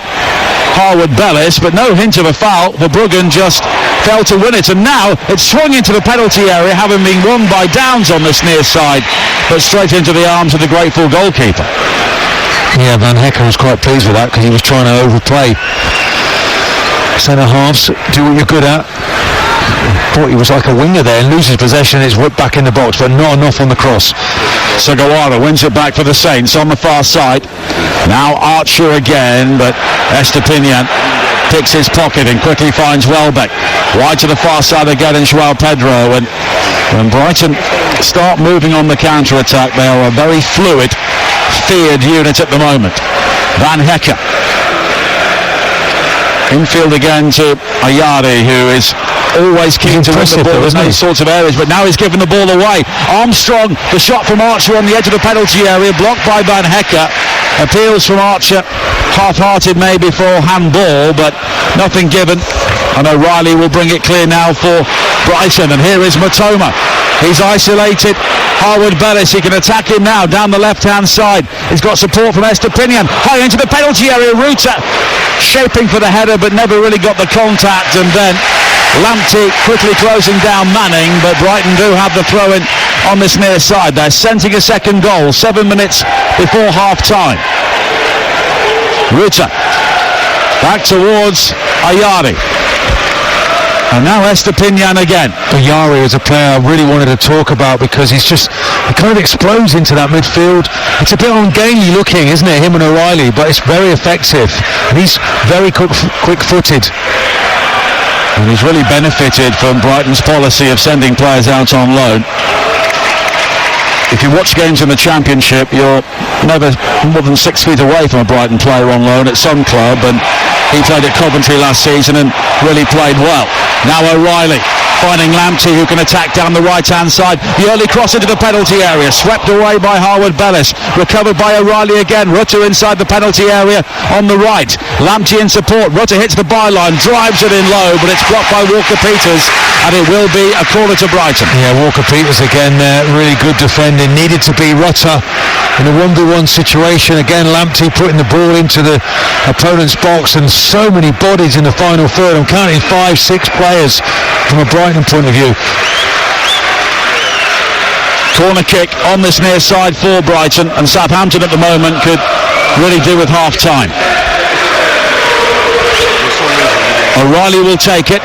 Harwood Bellis, but no hint of a foul. Bruggen just fell to win it, and now it's swung into the penalty area, having been won by Downs on this near side, but straight into the arms of the grateful goalkeeper. Yeah, Van Hecker was quite pleased with that because he was trying to overplay. Centre halves, do what you're good at. Thought he was like a winger there, and loses possession. It's whipped back in the box, but not enough on the cross. Sugawara wins it back for the Saints on the far side. Now Archer again, but Estepinian picks his pocket and quickly finds Welbeck. Wide to the far side again in João Pedro, and when Brighton start moving on the counter-attack, they are a very fluid, feared unit at the moment. Van Hecker. Infield again to Ayari, who is always keen to win the ball in those sorts of areas, but now he's given the ball away. Armstrong, the shot from Archer on the edge of the penalty area, blocked by Van Hecker. Appeals from Archer, half-hearted maybe for handball, but nothing given. And O'Reilly will bring it clear now for Brighton, and here is Matoma. He's isolated. Harwood Bellis, he can attack him now down the left-hand side. He's got support from Estepinian. High into the penalty area. Ruta shaping for the header, but never really got the contact. And then Lamptey quickly closing down Manning, but Brighton do have the throw-in on this near side. They're scenting a second goal 7 minutes before half-time. Ruta back towards Ayari. And now Estepinian again. Ayari is a player I really wanted to talk about because he kind of explodes into that midfield. It's a bit ungainly looking, isn't it, him and O'Reilly, but it's very effective. And he's very quick-footed. And he's really benefited from Brighton's policy of sending players out on loan. If you watch games in the Championship, you're never more than 6 feet away from a Brighton player on loan at some club, and he played at Coventry last season and really played well. Now O'Reilly finding Lamptey, who can attack down the right-hand side. The early cross into the penalty area, swept away by Harwood Bellis, recovered by O'Reilly again. Rutter inside the penalty area on the right. Lamptey in support. Rutter hits the byline, drives it in low, but it's blocked by Walker-Peters, and it will be a corner to Brighton. Yeah, Walker-Peters again, really good defending. Needed to be Rutter in a 1v1 situation. Again, Lamptey putting the ball into the opponent's box, and so many bodies in the final third. I'm counting 5-6 players from a Brighton point of view. Corner kick on this near side for Brighton, and Southampton at the moment could really do with half time. O'Reilly will take it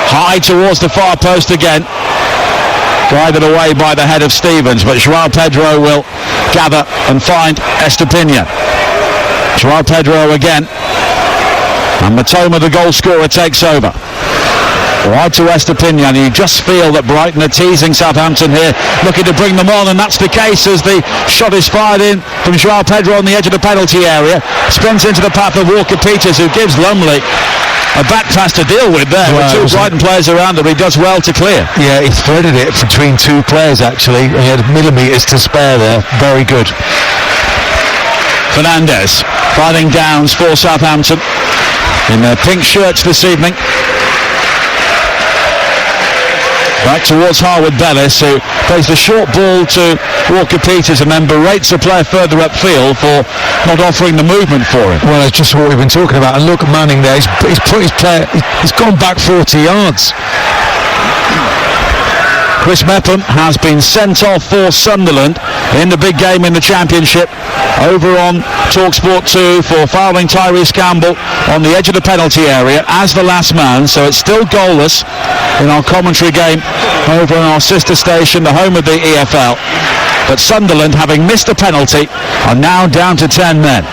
high towards the far post again, guided away by the head of Stevens, but João Pedro will gather and find Estepinian. João Pedro again, and Matoma, the goal scorer, takes over. Right to Estepinian. You just feel that Brighton are teasing Southampton here, looking to bring them on, and that's the case as the shot is fired in from João Pedro on the edge of the penalty area. Spins into the path of Walker-Peters, who gives Lumley a back pass to deal with there. With two Brighton players around him, he does well to clear. Yeah, he threaded it between two players actually. He had millimetres to spare there. Very good. Fernandes fighting downs for Southampton in their pink shirts this evening. Back towards Harwood Bellis, who plays the short ball to Walker-Peters and then berates a player further upfield for not offering the movement for him. Well, it's just what we've been talking about. And look at Manning there. He's put his player. He's gone back 40 yards. Chris Mepham has been sent off for Sunderland in the big game in the Championship over on TalkSport 2 for fouling Tyrese Campbell on the edge of the penalty area as the last man. So it's still goalless in our commentary game over on our sister station, the home of the EFL. But Sunderland, having missed a penalty, are now down to 10 men.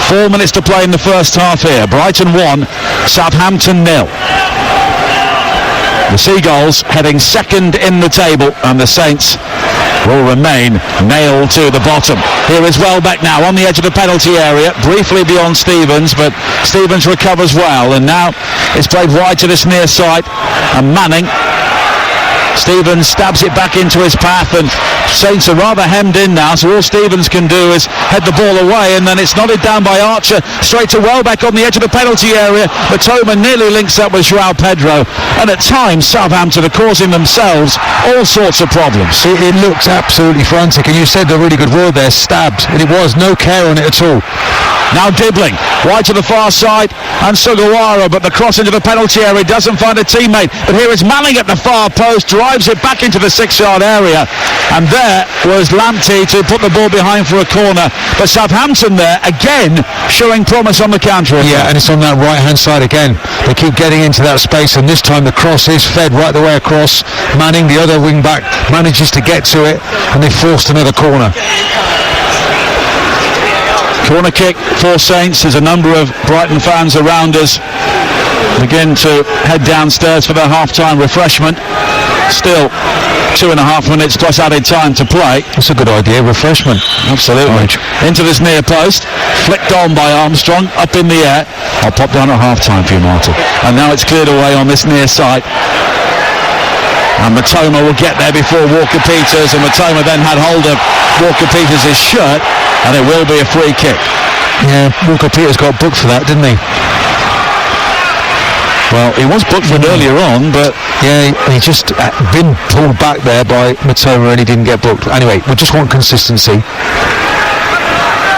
4 minutes to play in the first half here. Brighton 1, Southampton 0. The Seagulls heading second in the table, and the Saints will remain nailed to the bottom. Here is Welbeck now on the edge of the penalty area, briefly beyond Stevens, but Stevens recovers well, and now it's played wide to this near side, and Manning. Stevens stabs it back into his path, and Saints are rather hemmed in now, so all Stevens can do is head the ball away, and then it's nodded down by Archer straight to Welbeck on the edge of the penalty area. Matoma nearly links up with João Pedro, and at times Southampton are causing themselves all sorts of problems. It looked absolutely frantic, and you said a really good word there, stabbed, and it was no care on it at all. Now Dibbling, wide to the far side, and Sugawara, but the cross into the penalty area doesn't find a teammate. But here is Manning at the far post, drives it back into the 6-yard area, and there was Lamptey to put the ball behind for a corner. But Southampton there, again, showing promise on the counter. Yeah, and it's on that right-hand side again. They keep getting into that space, and this time the cross is fed right the way across. Manning, the other wing-back, manages to get to it, and they forced another corner. Corner kick for Saints. There's a number of Brighton fans around us begin to head downstairs for their half-time refreshment. Still 2.5 minutes plus added time to play. That's a good idea, refreshment. Absolutely. Into this near post, flicked on by Armstrong, up in the air. I'll pop down at half-time for you, Martin. And now it's cleared away on this near side. And Matoma will get there before Walker-Peters, and Matoma then had hold of Walker-Peters' shirt, and it will be a free kick. Yeah, Walker-Peters got booked for that, didn't he? Well, he was booked for it earlier on, but... Yeah, he just been pulled back there by Matoma and he didn't get booked. Anyway, we just want consistency.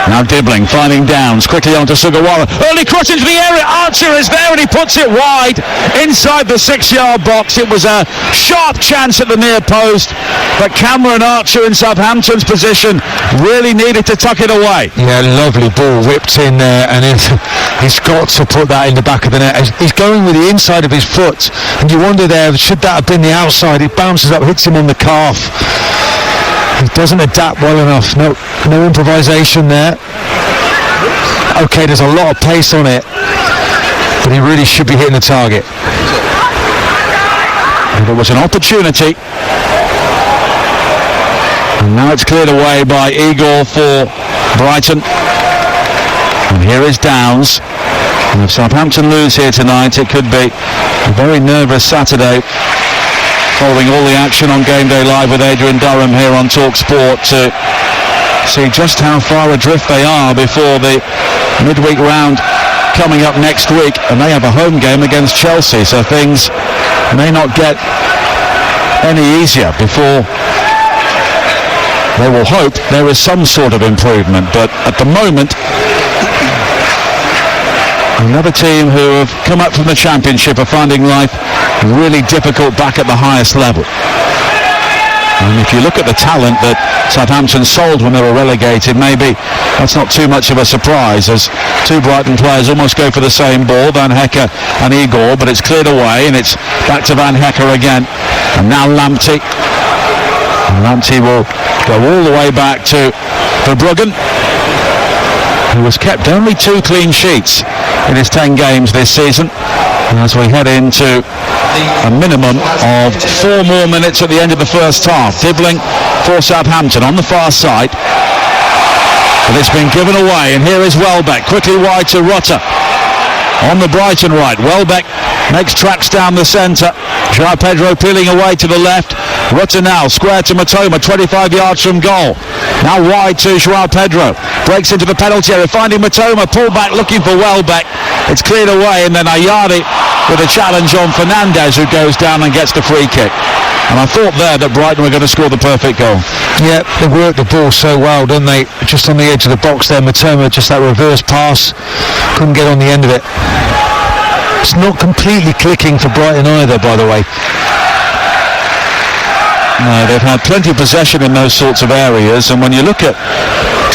Now Dibbling finding Downs, quickly onto Sugawara. Early cross into the area, Archer is there and he puts it wide inside the 6-yard box. It was a sharp chance at the near post, but Cameron Archer in Southampton's position really needed to tuck it away. Yeah, lovely ball whipped in there, and he's got to put that in the back of the net. He's going with the inside of his foot, and you wonder there, should that have been the outside? It bounces up, hits him on the calf. He doesn't adapt well enough. No improvisation there. Okay, there's a lot of pace on it, but he really should be hitting the target. And it was an opportunity. And now it's cleared away by Igor for Brighton. And here is Downs. And if Southampton lose here tonight, it could be a very nervous Saturday. Following all the action on Game Day Live with Adrian Durham here on TalkSport to see just how far adrift they are before the midweek round coming up next week, and they have a home game against Chelsea, so things may not get any easier before they will hope there is some sort of improvement. But at the moment, another team who have come up from the Championship are finding life really difficult back at the highest level. And if you look at the talent that Southampton sold when they were relegated, maybe that's not too much of a surprise, as two Brighton players almost go for the same ball, Van Hecke and Igor, but it's cleared away and it's back to Van Hecke again. And now Lamptey. And Lamptey will go all the way back to Verbruggen, who has kept only 2 clean sheets in his 10 games this season. And as we head into a minimum of 4 more minutes at the end of the first half, Dibbling for Southampton on the far side. But it's been given away, and here is Welbeck, quickly wide to Rutter. On the Brighton right, Welbeck makes tracks down the centre. João Pedro peeling away to the left. Rutter now, square to Matoma, 25 yards from goal. Now wide to João Pedro. Breaks into the penalty area, finding Matoma, pull back, looking for Welbeck. It's cleared away, and then Ayari with a challenge on Fernandez, who goes down and gets the free kick. And I thought there that Brighton were going to score the perfect goal. Yeah, they worked the ball so well, didn't they? Just on the edge of the box there, Matoma, just that reverse pass. Couldn't get on the end of it. It's not completely clicking for Brighton either, by the way. No, they've had plenty of possession in those sorts of areas, and when you look at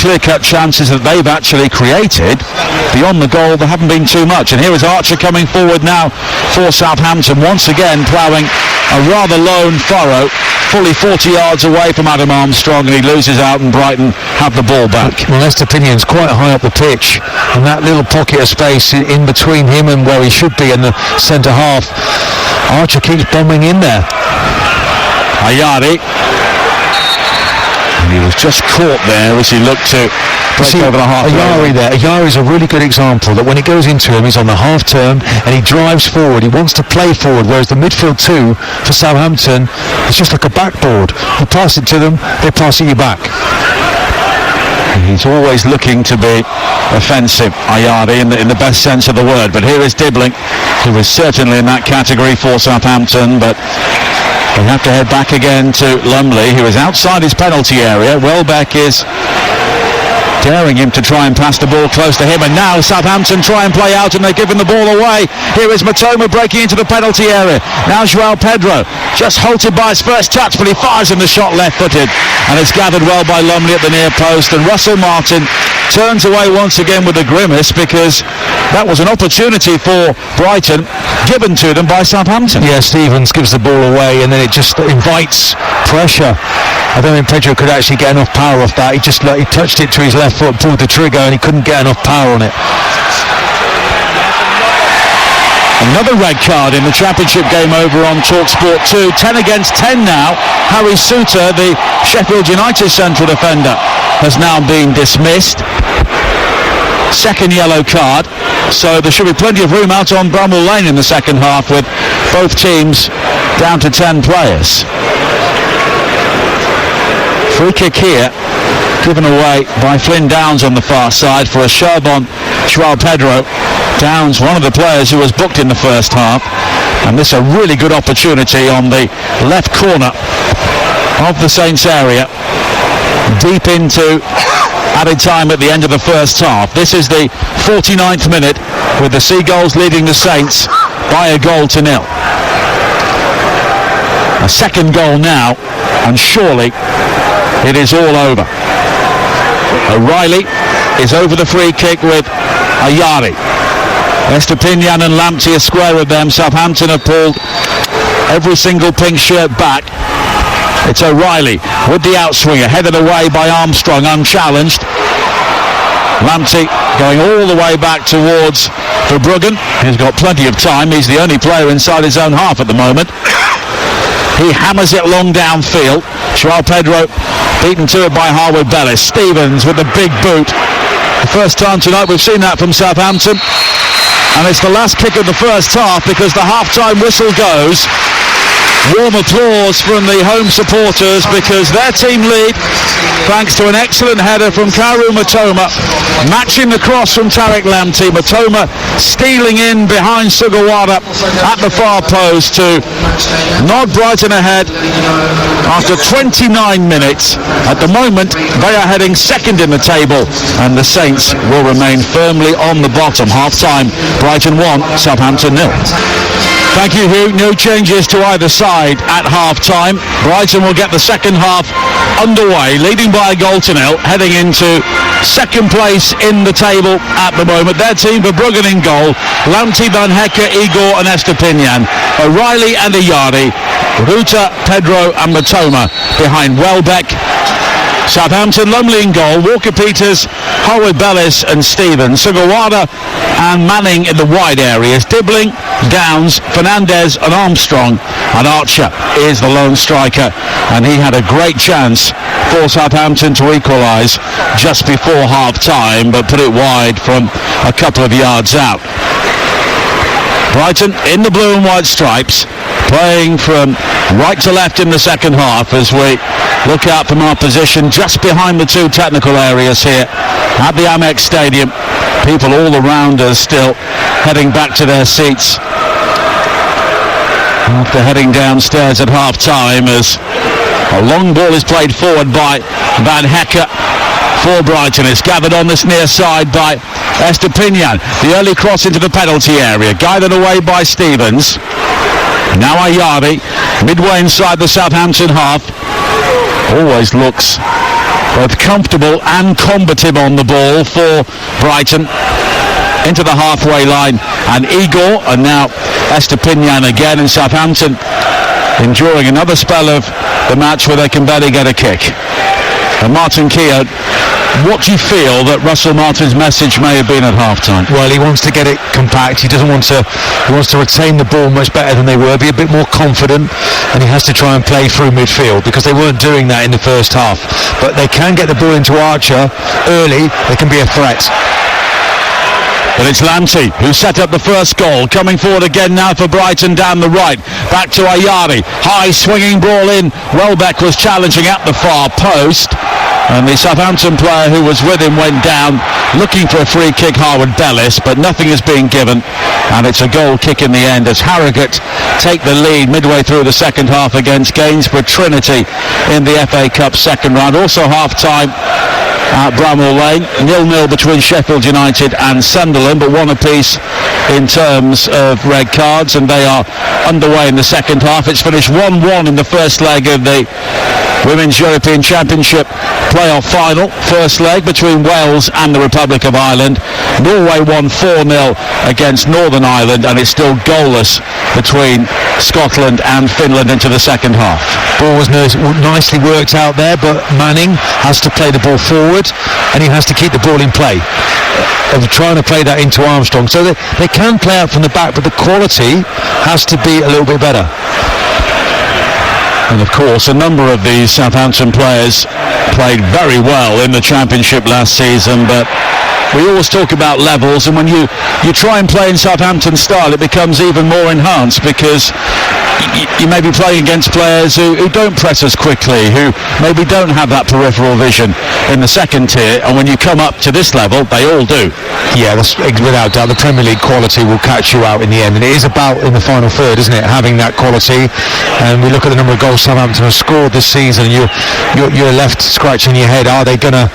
clear-cut chances that they've actually created, beyond the goal there haven't been too much. And here is Archer coming forward now for Southampton, once again ploughing a rather lone furrow, fully 40 yards away from Adam Armstrong, and he loses out and Brighton have the ball back. Well, Lester Pinion's quite high up the pitch, and that little pocket of space in between him and where he should be in the centre half, Archer keeps bombing in there. Ayari, and he was just caught there as he looked to break over the half. Ayari's a really good example that when it goes into him, he's on the half turn and he drives forward, he wants to play forward, whereas the midfield 2 for Southampton is just like a backboard. You pass it to them, they pass it you back. He's always looking to be offensive, Ayari, in the best sense of the word. But here is Dibbling, who is certainly in that category for Southampton, but they have to head back again to Lumley, who is outside his penalty area. Welbeck is daring him to try and pass the ball close to him, and now Southampton try and play out, and they're giving the ball away. Here is Matoma breaking into the penalty area. Now João Pedro, just halted by his first touch, but he fires in the shot left-footed, and it's gathered well by Lumley at the near post, and Russell Martin turns away once again with a grimace, because that was an opportunity for Brighton given to them by Southampton. Yeah, Stevens gives the ball away, and then it just invites pressure. I don't think Pedro could actually get enough power off that. He touched it to his left foot, pulled the trigger, and he couldn't get enough power on it. Another red card in the Championship game over on TalkSport 2. 10 against 10 now. Harry Souttar, the Sheffield United central defender, has now been dismissed. Second yellow card. So there should be plenty of room out on Bramall Lane in the second half, with both teams down to 10 players. Free kick here, given away by Flynn Downs on the far side for a shove on João Pedro. Downs, one of the players who was booked in the first half, and this is a really good opportunity on the left corner of the Saints area, deep into added time at the end of the first half. This is the 49th minute, with the Seagulls leading the Saints by a goal to nil. A second goal now, and surely it is all over. O'Reilly is over the free kick with Ayari. Estepinian and Lamptey are square with them. Southampton have pulled every single pink shirt back. It's O'Reilly with the outswinger, headed away by Armstrong, unchallenged. Lamptey going all the way back towards Verbruggen. He's got plenty of time. He's the only player inside his own half at the moment. He hammers it long downfield. João Pedro beaten to it by Harwood Bellis. Stevens with the big boot. The first time tonight we've seen that from Southampton. And it's the last kick of the first half, because the half-time whistle goes. Warm applause from the home supporters, because their team lead, thanks to an excellent header from Kaoru Matoma, matching the cross from Tariq Lamptey. Matoma stealing in behind Sugawara at the far post to nod Brighton ahead after 29 minutes. At the moment, they are heading second in the table, and the Saints will remain firmly on the bottom. Half-time, Brighton 1, Southampton 0. Thank you, Hugh. No changes to either side at half-time. Brighton will get the second half underway, leading by a goal to nil, heading into second place in the table at the moment. Their team, Verbruggen in goal, Lamptey, Van Hecke, Igor and Estepinian, O'Reilly and Ayari, Ruta, Pedro and Matoma behind Welbeck. Southampton, Lumley in goal, Walker-Peters, Harwood Bellis and Stevens, Sugawara and Manning in the wide areas, Dibbling, Downs, Fernandez and Armstrong, and Archer is the lone striker, and he had a great chance for Southampton to equalise just before half-time, but put it wide from a couple of yards out. Brighton in the blue and white stripes, playing from right to left in the second half as we look out from our position just behind the two technical areas here at the Amex Stadium. People all around us still heading back to their seats after heading downstairs at half-time, as a long ball is played forward by Van Hecke for Brighton. It's gathered on this near side by Estepinian. The early cross into the penalty area, guided away by Stevens. Now Ayari, midway inside the Southampton half. Always looks both comfortable and combative on the ball for Brighton. Into the halfway line, and Igor, and now Estepinian again, and Southampton enduring another spell of the match where they can barely get a kick. And Martin Keown, what do you feel that Russell Martin's message may have been at half-time? Well, he wants to get it compact. He wants to retain the ball much better than they were, be a bit more confident, and he has to try and play through midfield, because they weren't doing that in the first half. But they can get the ball into Archer early. They can be a threat. But it's Lamptey who set up the first goal, coming forward again now for Brighton down the right. Back to Ayari, high swinging ball in. Welbeck was challenging at the far post, and the Southampton player who was with him went down looking for a free kick, Harwood Bellis, but nothing is being given, and it's a goal kick in the end as Harrogate take the lead midway through the second half against Gainsborough Trinity in the FA Cup second round. Also half-time at Bramall Lane, 0-0 between Sheffield United and Sunderland, but one apiece in terms of red cards, and they are underway in the second half. It's finished 1-1 in the first leg of the Women's European Championship playoff final, first leg between Wales and the Republic of Ireland. Norway won 4-0 against Northern Ireland, and it's still goalless between Scotland and Finland into the second half. Ball was nicely worked out there, but Manning has to play the ball forward and he has to keep the ball in play. Of trying to play that into Armstrong, so they can play out from the back, but the quality has to be a little bit better. And of course, a number of these Southampton players played very well in the Championship last season, but we always talk about levels, and when you try and play in Southampton style, it becomes even more enhanced, because you may be playing against players who don't press as quickly, who maybe don't have that peripheral vision in the second tier, and when you come up to this level, they all do. Yeah, that's without doubt. The Premier League quality will catch you out in the end, and it is about in the final third, isn't it, having that quality. And we look at the number of goals Southampton have scored this season, and you're left scratching your head. Are they going to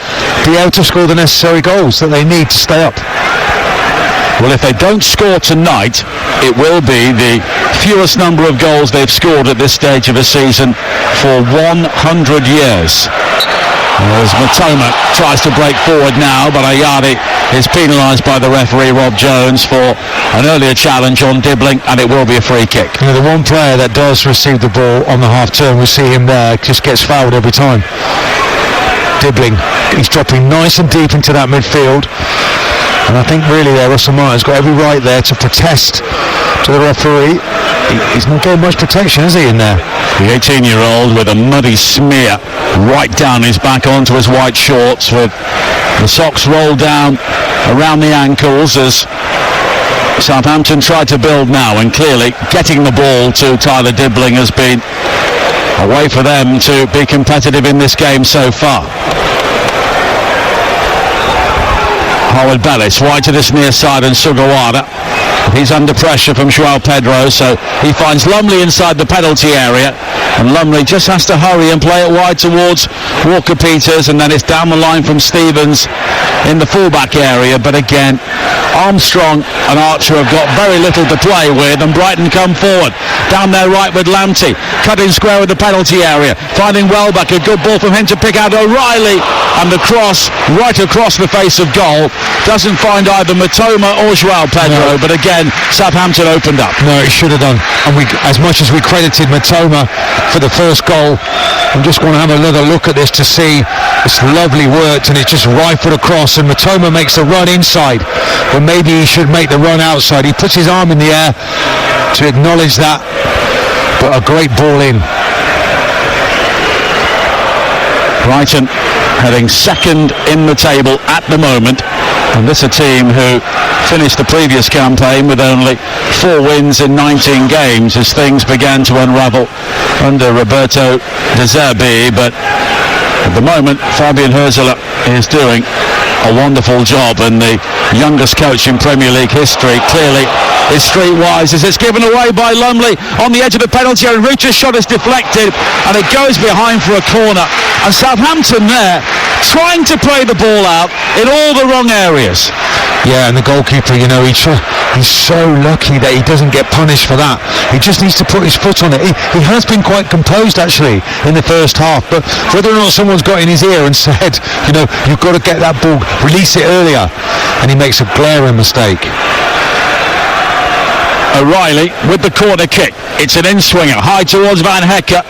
be able to score the necessary goals that they need to stay up? Well, if they don't score tonight, it will be the fewest number of goals they've scored at this stage of the season for 100 years. As Matoma tries to break forward now, but Ayadi is penalised by the referee, Rob Jones, for an earlier challenge on Dibbling, and it will be a free kick. You know, the one player that does receive the ball on the half-turn, we see him there, just gets fouled every time. Dibbling, he's dropping nice and deep into that midfield. And I think really there, Russell Martin's got every right there to protest to the referee. He's not getting much protection, is he, in there? The 18-year-old with a muddy smear right down his back onto his white shorts, with the socks rolled down around the ankles, as Southampton tried to build now, and clearly getting the ball to Tyler Dibbling has been a way for them to be competitive in this game so far. Howard Bellis wide to this near side, and Sugawara, he's under pressure from João Pedro, so he finds Lumley inside the penalty area, and Lumley just has to hurry and play it wide towards Walker-Peters, and then it's down the line from Stevens in the fullback area. But again, Armstrong and Archer have got very little to play with, and Brighton come forward down their right with Lamptey, cutting square with the penalty area, finding Welbeck, a good ball from him to pick out O'Reilly, and the cross right across the face of goal doesn't find either Matoma or João Pedro. But again, Southampton opened up. No, it should have done. And we, as much as we credited Matoma for the first goal, I'm just going to have another look at this to see. It's lovely worked, and it's just rifled across, and Matoma makes a run inside, but maybe he should make the run outside. He puts his arm in the air to acknowledge that, but a great ball in. Brighton heading second in the table at the moment, and this a team who finished the previous campaign with only 4 wins in 19 games as things began to unravel under Roberto De Zerbi. But at the moment, Fabian Hürzeler is doing a wonderful job, and the youngest coach in Premier League history clearly is streetwise, as it's given away by Lumley on the edge of the penalty area. Rucher's shot is deflected, and it goes behind for a corner, and Southampton there trying to play the ball out in all the wrong areas. Yeah, and the goalkeeper, you know, he's so lucky that he doesn't get punished for that. He just needs to put his foot on it. He has been quite composed actually in the first half, but whether or not someone's got in his ear and said, you know, you've got to get that ball, release it earlier, and he makes a glaring mistake. O'Reilly with the corner kick. It's an in-swinger high towards Van Hecke,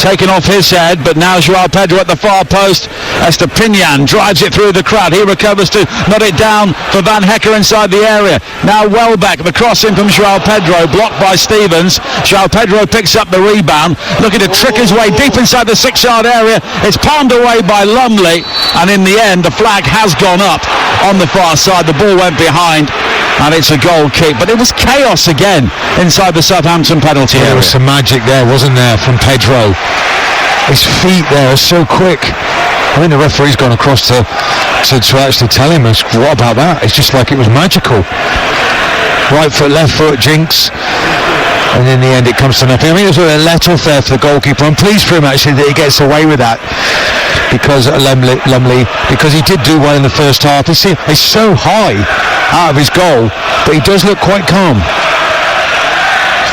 taken off his head, but now João Pedro at the far post. Estepinian drives it through the crowd. He recovers to nod it down for Van Hecke inside the area. Now Welbeck, the cross in from João Pedro, blocked by Stevens. João Pedro picks up the rebound, looking to trick his way deep inside the 6-yard area. It's palmed away by Lumley, and in the end the flag has gone up on the far side. The ball went behind, and it's a goal kick, but it was chaos again inside the Southampton penalty area. There was some magic there, wasn't there, from Pedro? His feet there are so quick. I think the referee's gone across to actually tell him, what about that? It's just like it was magical. Right foot, left foot, jinx, and in the end it comes to nothing. I mean, it was a let off there for the goalkeeper. I'm pleased for him actually that he gets away with that, because Lumley, because he did do well in the first half. He's so high out of his goal, but he does look quite calm.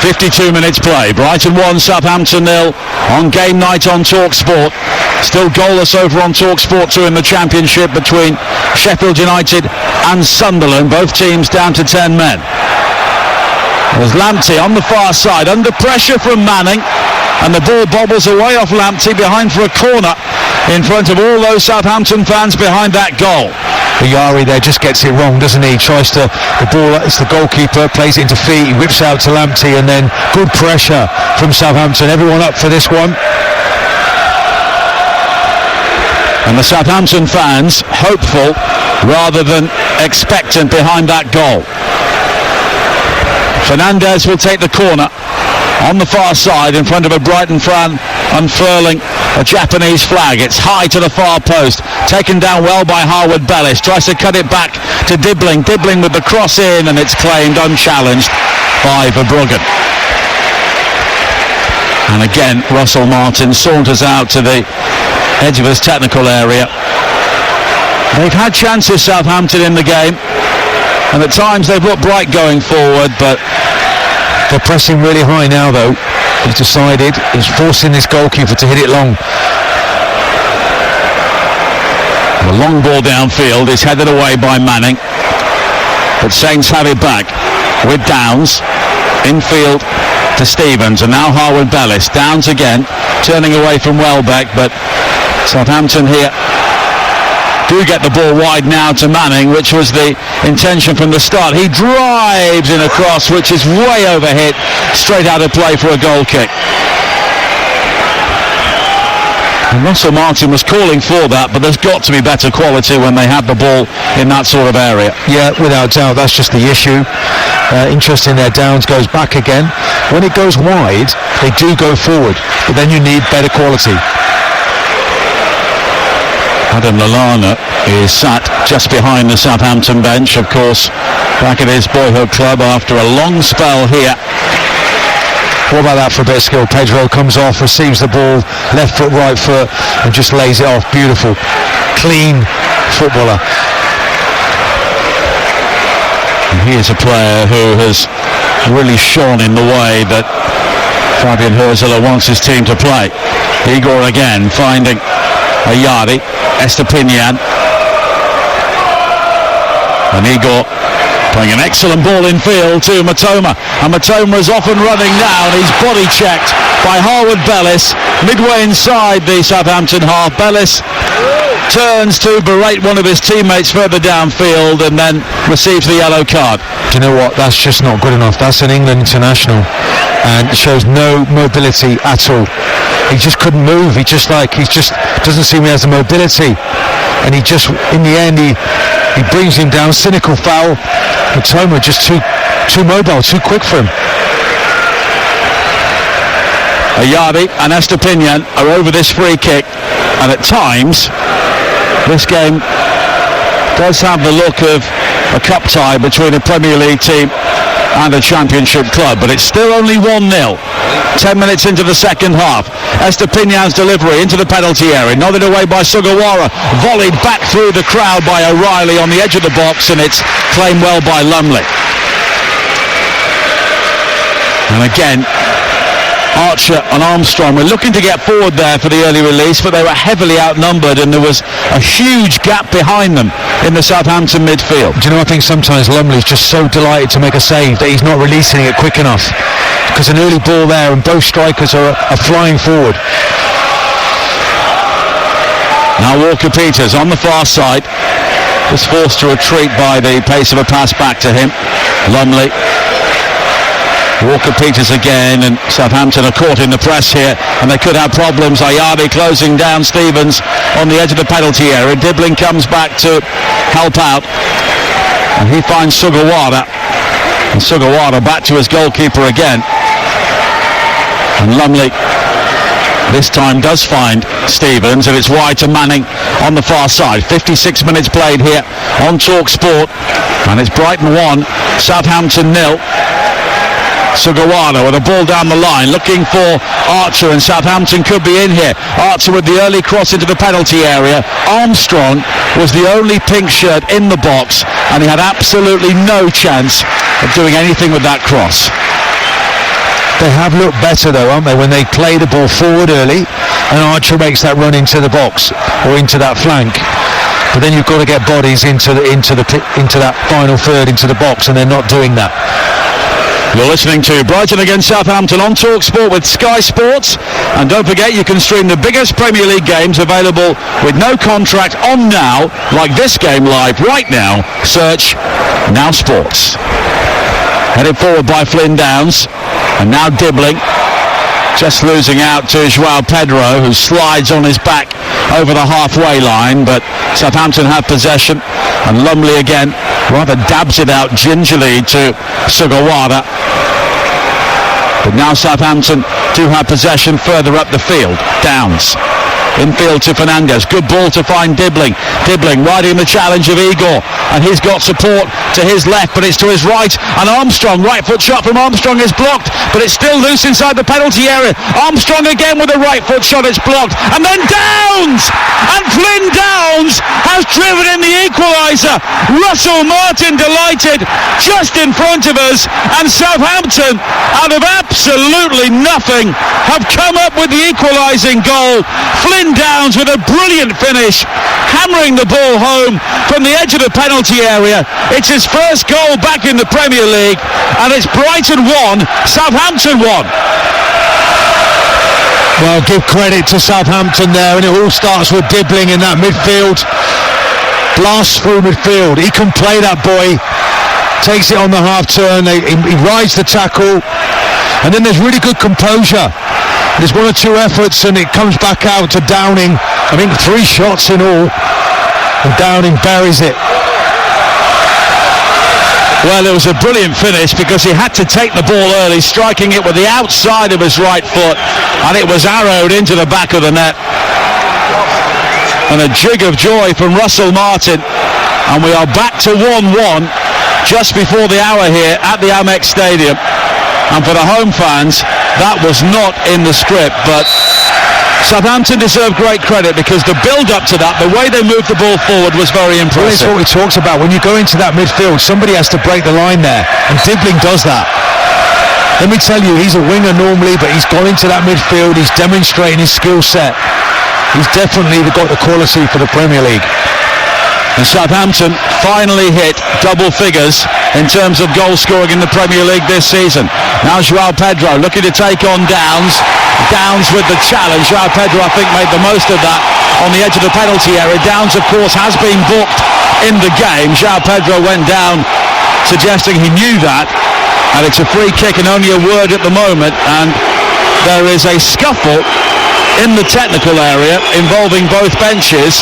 52 minutes play. Brighton 1, Southampton 0 on game night on TalkSport. Still goalless over on TalkSport 2 in the Championship between Sheffield United and Sunderland. Both teams down to 10 men. There's Lamptey on the far side, under pressure from Manning, and the ball bobbles away off Lamptey behind for a corner in front of all those Southampton fans behind that goal. Yari there just gets it wrong, doesn't he? Tries to, the ball, it's the goalkeeper, plays it into feet, he whips out to Lamptey, and then good pressure from Southampton. Everyone up for this one. And the Southampton fans hopeful rather than expectant behind that goal. Fernandez will take the corner on the far side in front of a Brighton fan unfurling a Japanese flag. It's high to the far post, taken down well by Harwood Bellis, tries to cut it back to Dibbling with the cross in, and it's claimed unchallenged by Verbruggen. And again Russell Martin saunters out to the edge of his technical area. They've had chances, Southampton, in the game, and at times they've looked bright going forward, but they're pressing really high now though. He's decided, he's forcing this goalkeeper to hit it long. The long ball downfield is headed away by Manning, but Saints have it back with Downs infield to Stevens, and now Harwood Bellis. Downs again turning away from Welbeck, but Southampton here do get the ball wide now to Manning, which was the intention from the start. He drives in a cross which is way overhit, straight out of play for a goal kick. And Russell Martin was calling for that, but there's got to be better quality when they have the ball in that sort of area. Yeah, without doubt, that's just the issue. Interesting there, Downs goes back again. When it goes wide, they do go forward, but then you need better quality. Adam Lallana is sat just behind the Southampton bench, of course, back at his boyhood club after a long spell here. What about that for a bit of skill? Pedro comes off, receives the ball, left foot, right foot, and just lays it off. Beautiful, clean footballer. And he is a player who has really shone in the way that Fabian Hürzeler wants his team to play. Igor again finding Ayari, Estepinian, and Igor playing an excellent ball in field to Matoma, and Matoma is off and running now, and he's body checked by Harwood Bellis midway inside the Southampton half. Bellis turns to berate one of his teammates further downfield and then receives the yellow card. Do you know what, that's just not good enough. That's an England international and shows no mobility at all. He just couldn't move. He just doesn't seem he has the mobility, and he just, in the end, he brings him down. Cynical foul. Matoma just too mobile, too quick for him. Ayadi and Estepinian are over this free kick, and at times this game does have the look of a cup tie between a Premier League team and a Championship club, but it's still only 1-0. 10 minutes into the second half. Estepinian's delivery into the penalty area, nodded away by Sugawara, volleyed back through the crowd by O'Reilly on the edge of the box, and it's claimed well by Lumley. And again, Archer and Armstrong were looking to get forward there for the early release, but they were heavily outnumbered, and there was a huge gap behind them in the Southampton midfield. Do you know, I think sometimes Lumley's just so delighted to make a save that he's not releasing it quick enough, because an early ball there and both strikers are flying forward. Now Walker-Peters on the far side was forced to retreat by the pace of a pass back to him. Lumley, Walker-Peters again, and Southampton are caught in the press here, and they could have problems. Ayadi closing down Stevens on the edge of the penalty area. Dibbling comes back to help out, and he finds Sugawara, and Sugawara back to his goalkeeper again, and Lumley this time does find Stevens, and it's wide to Manning on the far side. 56 minutes played here on TalkSport, and it's Brighton 1, Southampton 0. Sugawara with a ball down the line, looking for Archer, and Southampton could be in here. Archer with the early cross into the penalty area. Armstrong was the only pink shirt in the box, and he had absolutely no chance of doing anything with that cross. They have looked better though, haven't they, when they play the ball forward early, and Archer makes that run into the box or into that flank. But then you've got to get bodies into that final third, into the box, and they're not doing that. You're listening to Brighton against Southampton on TalkSport with Sky Sports. And don't forget, you can stream the biggest Premier League games available with no contract on now, like this game live right now. Search Now Sports. Headed forward by Flynn Downs. And now Dibbling. Just losing out to João Pedro, who slides on his back over the halfway line, but Southampton have possession, and Lumley again rather dabs it out gingerly to Sugawara. But now Southampton do have possession further up the field. Downs. Infield to Fernandes. Good ball to find Dibbling. Dibbling riding the challenge of Igor. And he's got support to his left, but it's to his right. And Armstrong, right foot shot from Armstrong is blocked, but it's still loose inside the penalty area. Armstrong again with a right foot shot, it's blocked. And then Downs! And Flynn Downs has driven in the equaliser. Russell Martin delighted just in front of us. And Southampton, out of absolutely nothing, have come up with the equalising goal. Flynn Downs with a brilliant finish, hammering the ball home from the edge of the penalty area. It's his first goal back in the Premier League, and it's Brighton 1, Southampton 1. Well, give credit to Southampton there, and it all starts with Dibbling in that midfield. Blasts through midfield. He can play, that boy. Takes it on the half turn. He rides the tackle, and then there's really good composure. There's one or two efforts, and it comes back out to Downing. I think 3 shots in all, and Downing buries it. Well, it was a brilliant finish because he had to take the ball early, striking it with the outside of his right foot, and it was arrowed into the back of the net. And a jig of joy from Russell Martin, and we are back to 1-1 just before the hour here at the Amex Stadium. And for the home fans, that was not in the script, but Southampton deserve great credit because the build-up to that, the way they moved the ball forward, was very impressive. Well, it's what he talks about. When you go into that midfield, somebody has to break the line there, and Dibbling does that. Let me tell you, he's a winger normally, but he's gone into that midfield, he's demonstrating his skill set. He's definitely got the quality for the Premier League. And Southampton finally hit double figures in terms of goal scoring in the Premier League this season. Now João Pedro looking to take on Downs. Downs with the challenge. João Pedro, I think, made the most of that on the edge of the penalty area. Downs, of course, has been booked in the game. João Pedro went down, suggesting he knew that. And it's a free kick and only a word at the moment. And there is a scuffle in the technical area involving both benches.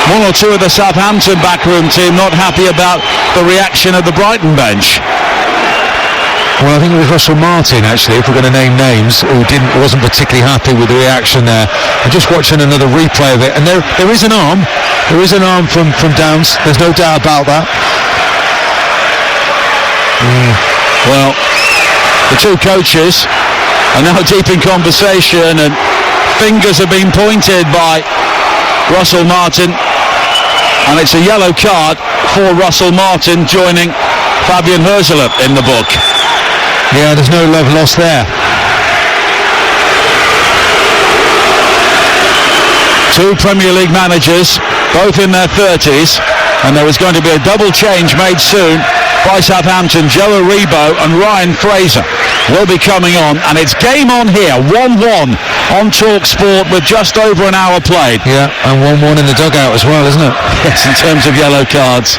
One or two of the Southampton backroom team not happy about the reaction of the Brighton bench. Well, I think it was Russell Martin, actually, if we're going to name names, who wasn't particularly happy with the reaction there. I'm just watching another replay of it, and there is an arm. There is an arm from Downs. There's no doubt about that. Well, the two coaches are now deep in conversation, and fingers are being pointed by Russell Martin, and it's a yellow card for Russell Martin, joining Fabian Hürzeler in the book. Yeah, there's no love lost there. Two Premier League managers, both in their 30s, and there is going to be a double change made soon by Southampton. Joe Aribo and Ryan Fraser will be coming on, and it's game on here, 1-1 on TalkSport with just over an hour played. Yeah, and 1-1 in the dugout as well, isn't it? Yes, in terms of yellow cards.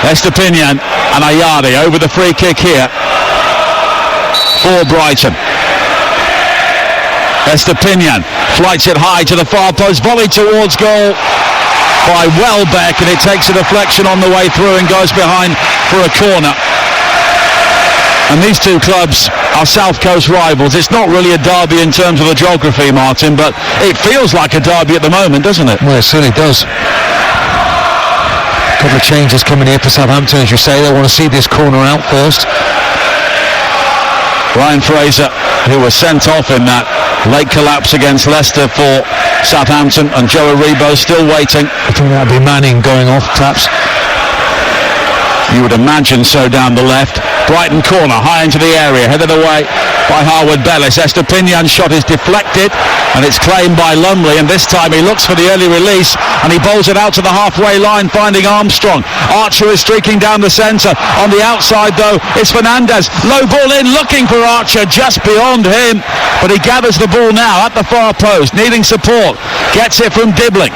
Estepinian and Ayade over the free kick here for Brighton. Estepinian flights it high to the far post, volley towards goal by Welbeck, and it takes a deflection on the way through and goes behind for a corner. And these two clubs are South Coast rivals. It's not really a derby in terms of the geography, Martin, but it feels like a derby at the moment, doesn't it? Well, it certainly does. A couple of changes coming here for Southampton, as you say. They want to see this corner out first. Ryan Fraser, who was sent off in that late collapse against Leicester for Southampton, and Joe Aribo still waiting. I think that would be Manning going off, perhaps. You would imagine so down the left. Brighton corner, high into the area, headed away by Harwood Bellis. Estepinian's shot is deflected and it's claimed by Lumley, and this time he looks for the early release and he bowls it out to the halfway line, finding Armstrong. Archer is streaking down the centre. On the outside though, it's Fernandez. Low ball in, looking for Archer, just beyond him, but he gathers the ball now at the far post, needing support. Gets it from Dibbling.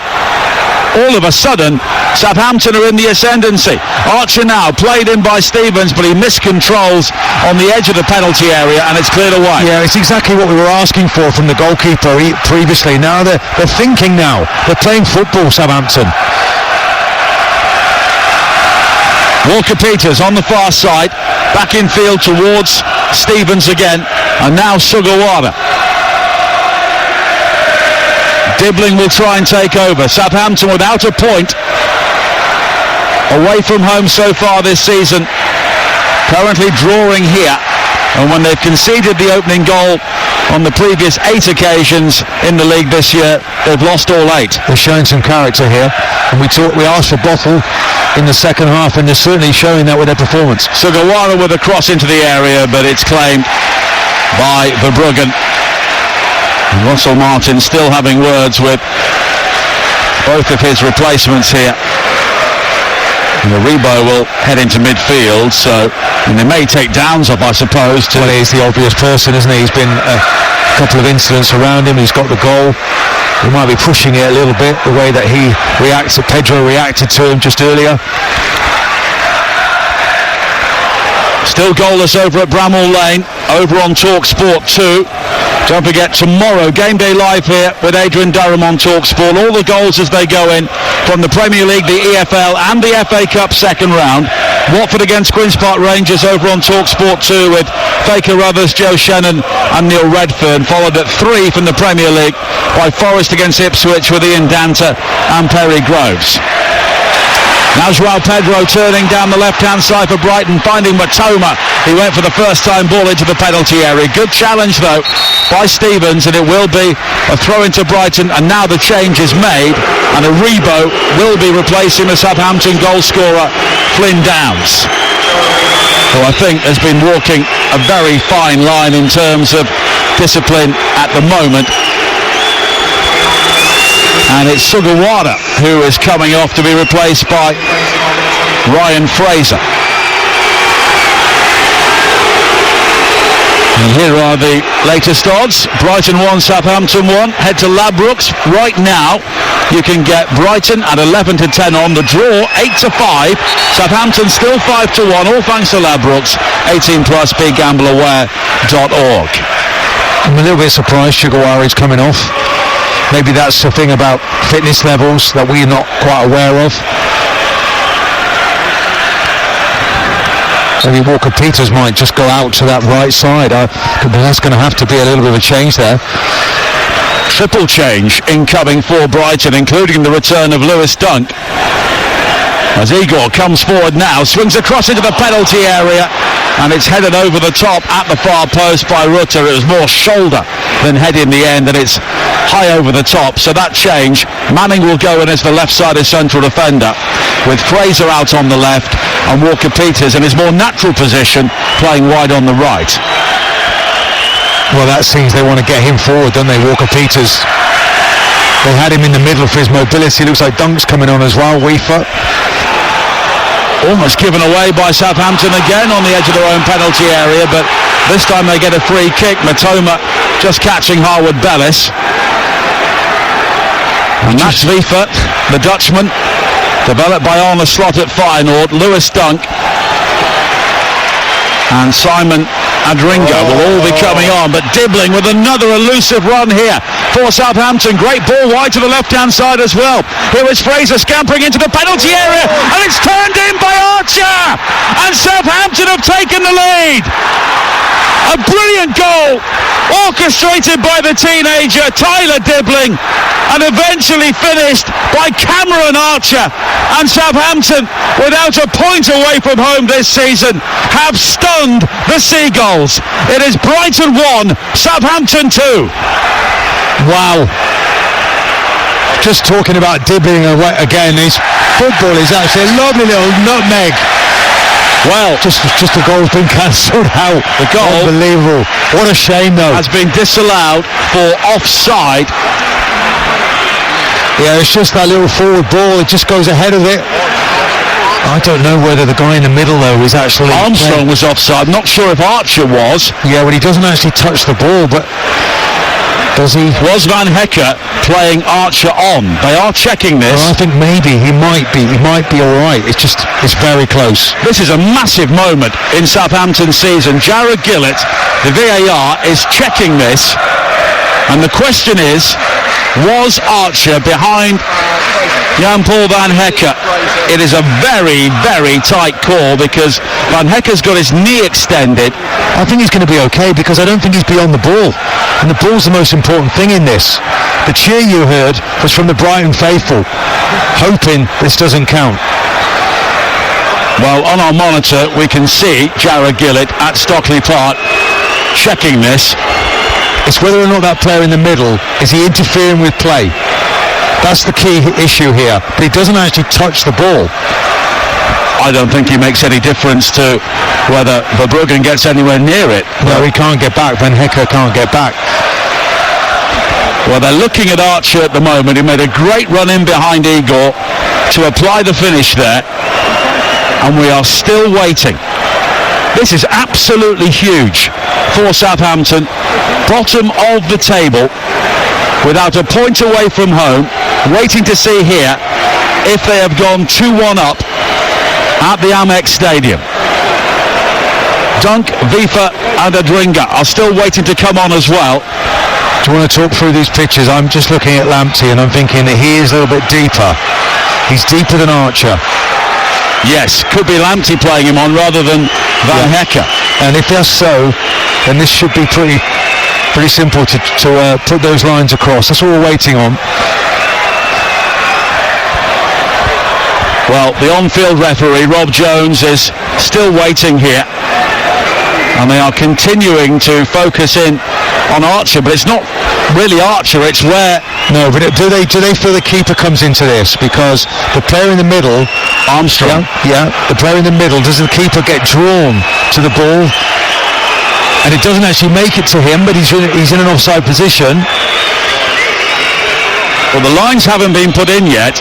All of a sudden, Southampton are in the ascendancy. Archer now played in by Stevens, but he miscontrols on the edge of the penalty area and it's cleared away. Yeah, it's exactly what we were asking for from the goalkeeper previously. Now they're thinking now. They're playing football, Southampton. Walker-Peters on the far side, back in field towards Stevens again, and now Sugawara. Dibbling will try and take over. Southampton without a point, away from home so far this season, currently drawing here, and when they've conceded the opening goal on the previous 8 occasions in the league this year, they've lost all 8. They're showing some character here, and we asked for Bottle in the second half, and they're certainly showing that with their performance. Sugawara with a cross into the area, but it's claimed by Verbruggen. And Russell Martin still having words with both of his replacements here. And the Rebo will head into midfield, so they may take Downs up, I suppose. Well, he's the obvious person, isn't he? He's been a couple of incidents around him. He's got the goal. He might be pushing it a little bit, the way that Pedro reacted to him just earlier. Still goalless over at Bramall Lane, over on TalkSport 2. Don't forget, tomorrow, Game Day Live here with Adrian Durham on TalkSport. All the goals as they go in from the Premier League, the EFL and the FA Cup second round. Watford against Queen's Park Rangers over on TalkSport 2 with Faker Ruthers, Joe Shannon and Neil Redfern, followed at 3 from the Premier League by Forest against Ipswich with Ian Danta and Perry Groves. Now João Pedro turning down the left-hand side for Brighton, finding Matoma. He went for the first-time ball into the penalty area. Good challenge, though, by Stevens, and it will be a throw into Brighton, and now the change is made, and Rebo will be replacing the Southampton goal scorer, Flynn Downs, who I think has been walking a very fine line in terms of discipline at the moment. And it's Sugawara who is coming off to be replaced by Ryan Fraser. And here are the latest odds. Brighton 1, Southampton 1. Head to Ladbrokes right now. You can get Brighton at 11 to 10 on the draw, 8 to 5. Southampton still 5 to 1, all thanks to Ladbrokes. 18 plus, BigGambleAware.org. I'm a little bit surprised Sugawara is coming off. Maybe that's the thing about fitness levels that we're not quite aware of. Maybe Walker-Peters might just go out to that right side. That's going to have to be a little bit of a change there. Triple change incoming for Brighton, including the return of Lewis Dunk. As Igor comes forward now, swings across into the penalty area, and it's headed over the top at the far post by Rutter. It was more shoulder than head in the end, and it's high over the top. So that change, Manning will go in as the left-sided central defender, with Fraser out on the left and Walker-Peters in his more natural position playing wide on the right. Well, that seems they want to get him forward, don't they, Walker-Peters? They had him in the middle for his mobility. Looks like Dunk's coming on as well, Weaver. Almost given away by Southampton again on the edge of their own penalty area, but this time they get a free kick. Matoma just catching Harwood Bellis. And Max Weaver, the Dutchman, developed by Arne Slot at Feyenoord. Lewis Dunk and Simon Adringa will all be coming on, but Dibbling with another elusive run here for Southampton. Great ball wide to the left-hand side as well. Here is Fraser scampering into the penalty area, and it's turned in by Archer, and Southampton have taken the lead. A brilliant goal orchestrated by the teenager Tyler Dibbling, and eventually finished by Cameron Archer. And Southampton, without a point away from home this season, have stunned the Seagulls. It is Brighton 1, Southampton 2. Wow. Just talking about Dibbling again, his football is actually a lovely little nutmeg. Well, just the goal's been cancelled out. The goal, unbelievable. What a shame, though. Has been disallowed for offside. Yeah, it's just that little forward ball. It just goes ahead of it. I don't know whether the guy in the middle, though, is actually... Armstrong was offside. Not sure if Archer was. Yeah, well, he doesn't actually touch the ball, but... Does he? Was Van Hecke playing Archer on? They are checking this. Well, I think maybe he might be all right. It's very close. This is a massive moment in Southampton's season. Jared Gillett, the VAR, is checking this, and the question is, was Archer behind Jan-Paul Van Hecke? It is a very, very tight call because Van Hecke's got his knee extended. I think he's going to be okay because I don't think he's beyond the ball. And the ball's the most important thing in this. The cheer you heard was from the Brighton faithful, hoping this doesn't count. Well, on our monitor, we can see Jared Gillett at Stockley Park checking this. It's whether or not that player in the middle, is he interfering with play? That's the key issue here. But he doesn't actually touch the ball. I don't think he makes any difference to whether Verbruggen gets anywhere near it. No, he can't get back. Van Hecke can't get back. Well, they're looking at Archer at the moment. He made a great run in behind Igor to apply the finish there. And we are still waiting. This is absolutely huge for Southampton. Bottom of the table, without a point away from home, waiting to see here if they have gone 2-1 up at the Amex Stadium. Dunk, Vifa and Adringa are still waiting to come on as well. Do you want to talk through these pictures? I'm just looking at Lamptey and I'm thinking that he is a little bit deeper. He's deeper than Archer. Yes, could be Lamptey playing him on rather than Van Hecke. And if that's so, then this should be pretty simple to put those lines across. That's what we're waiting on. Well, the on-field referee, Rob Jones, is still waiting here. And they are continuing to focus in on Archer, but it's not really Archer, it's where... No, but do they feel the keeper comes into this? Because the player in the middle... Armstrong. Yeah, the player in the middle, does the keeper get drawn to the ball? And it doesn't actually make it to him, but he's in an offside position. Well, the lines haven't been put in yet.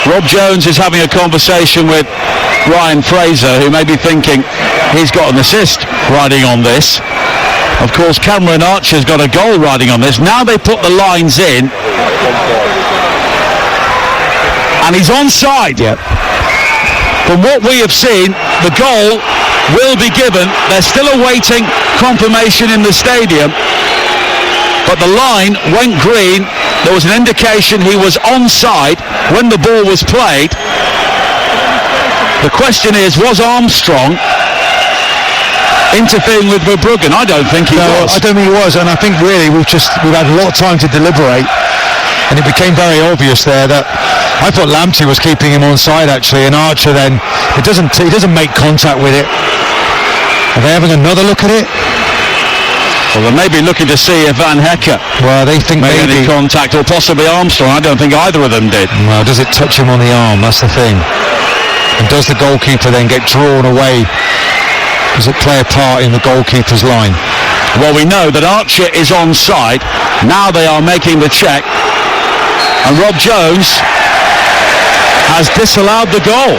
Rob Jones is having a conversation with Ryan Fraser, who may be thinking he's got an assist riding on this. Of course, Cameron Archer's got a goal riding on this. Now they put the lines in. And he's onside. Yep. From what we have seen, the goal will be given. They're still awaiting confirmation in the stadium. But the line went green. There was an indication he was onside when the ball was played. The question is, was Armstrong interfering with Verbruggen? I don't think he was. I don't think he was, and I think really we've had a lot of time to deliberate, and it became very obvious there that I thought Lamptey was keeping him onside actually, and Archer then he doesn't make contact with it. Are they having another look at it? Well, they may be looking to see if Van Hecke they think made maybe any contact, or possibly Armstrong. I don't think either of them did. Well, does it touch him on the arm? That's the thing. And does the goalkeeper then get drawn away? Does it play a part in the goalkeeper's line? Well, we know that Archer is onside. Now they are making the check. And Rob Jones has disallowed the goal.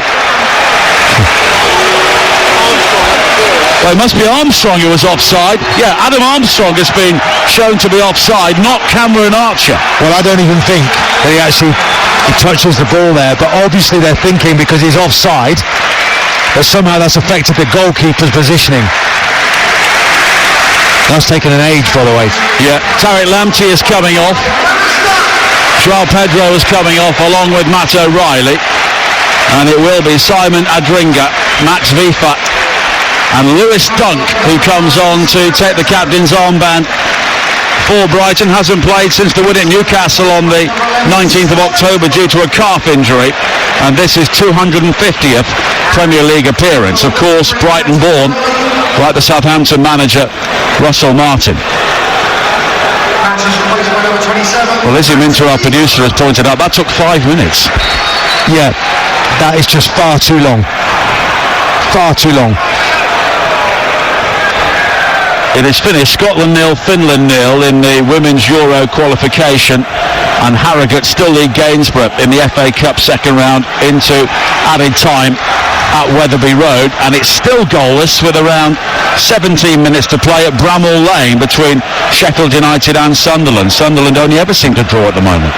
Well, it must be Armstrong who was offside. Yeah, Adam Armstrong has been shown to be offside, not Cameron Archer. Well, I don't even think that he touches the ball there, but obviously they're thinking because he's offside that somehow that's affected the goalkeeper's positioning. That's taken an age, by the way. Yeah, Tariq Lamptey is coming off. Joao Pedro is coming off along with Matt O'Reilly. And it will be Simon Adringa, Max Vifa and Lewis Dunk who comes on to take the captain's armband for Brighton. Hasn't played since the win at Newcastle on the 19th of October due to a calf injury, and this is 250th Premier League appearance. Of course, Brighton born, like the Southampton manager Russell Martin. Well, Lizzie Minter, our producer, has pointed out that took 5 minutes. Yeah, that is just far too long. far too long. It is finished Scotland 0, Finland 0 in the Women's Euro qualification, and Harrogate still lead Gainsborough in the FA Cup second round into added time at Wetherby Road, and it's still goalless with around 17 minutes to play at Bramall Lane between Sheffield United and Sunderland. Sunderland only ever seem to draw at the moment.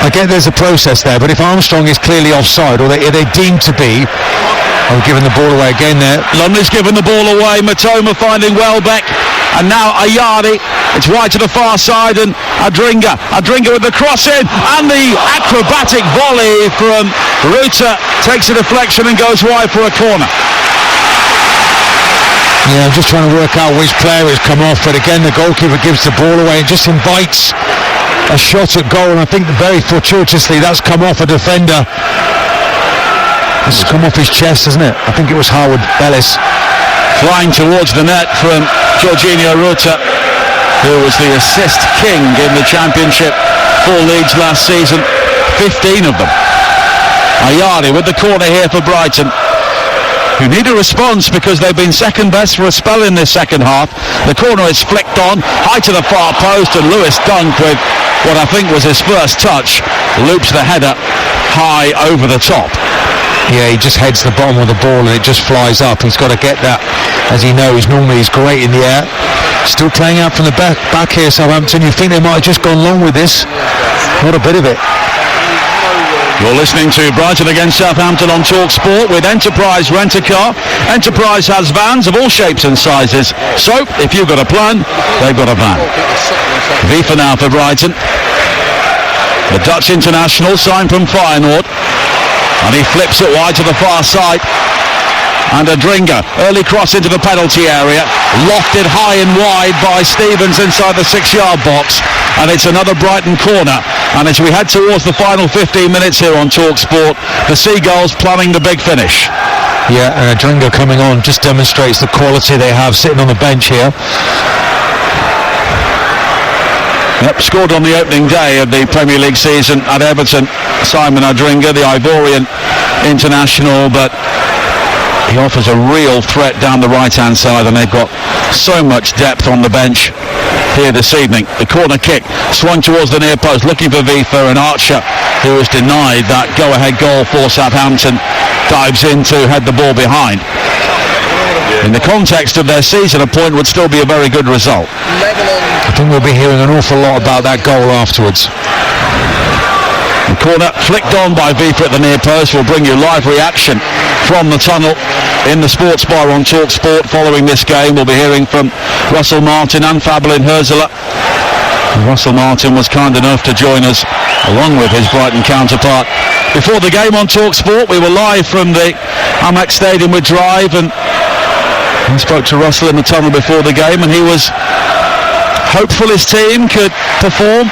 I get there's a process there, but if Armstrong is clearly offside, or they're deemed to be, I'm giving the ball away again there. Lumley's given the ball away. Matoma finding Welbeck, and now Ayadi. It's wide to the far side, and Adringa with the cross in, and the acrobatic volley from Ruta takes a deflection and goes wide for a corner. Yeah, I'm just trying to work out which player has come off, but again the goalkeeper gives the ball away and just invites a shot at goal, and I think very fortuitously that's come off a defender. It's come off his chest, hasn't it? I think it was Howard Bellis. Flying towards the net from Jorginho Ruta, who was the assist king in the Championship 4 leagues last season, 15 of them. Ayadi with the corner here for Brighton, who need a response because they've been second best for a spell in this second half. The corner is flicked on, high to the far post, and Lewis Dunk, with what I think was his first touch, loops the header high over the top. Yeah, he just heads the bottom of the ball and it just flies up. He's got to get that, as he knows. Normally he's great in the air. Still playing out from the back here, Southampton. You think they might have just gone long with this? Not a bit of it. You're listening to Brighton against Southampton on Talk Sport with Enterprise Rent-A-Car. Enterprise has vans of all shapes and sizes, so if you've got a plan, they've got a van. FIFA now for Brighton. The Dutch international signed from Feyenoord, and he flips it wide to the far side. And Adringa, early cross into the penalty area, lofted high and wide by Stevens inside the 6-yard box, and it's another Brighton corner. And as we head towards the final 15 minutes here on Talk Sport, the Seagulls planning the big finish. Yeah, and Adringa coming on just demonstrates the quality they have sitting on the bench here. Yep, scored on the opening day of the Premier League season at Everton, Simon Adringa, the Ivorian international, but he offers a real threat down the right-hand side, and they've got so much depth on the bench here this evening. The corner kick swung towards the near post, looking for Vifa, and Archer, who was denied that go-ahead goal for Southampton, dives in to head the ball behind. In the context of their season, a point would still be a very good result. I think we'll be hearing an awful lot about that goal afterwards. The corner flicked on by Vifa at the near post. Will bring you live reaction from the tunnel in the sports bar on Talk Sport following this game. We'll be hearing from Russell Martin and Fabelin Herzler. Russell Martin was kind enough to join us along with his Brighton counterpart. Before the game on Talk Sport, we were live from the Amex Stadium with Drive, and I spoke to Russell in the tunnel before the game, and he was hopeful his team could perform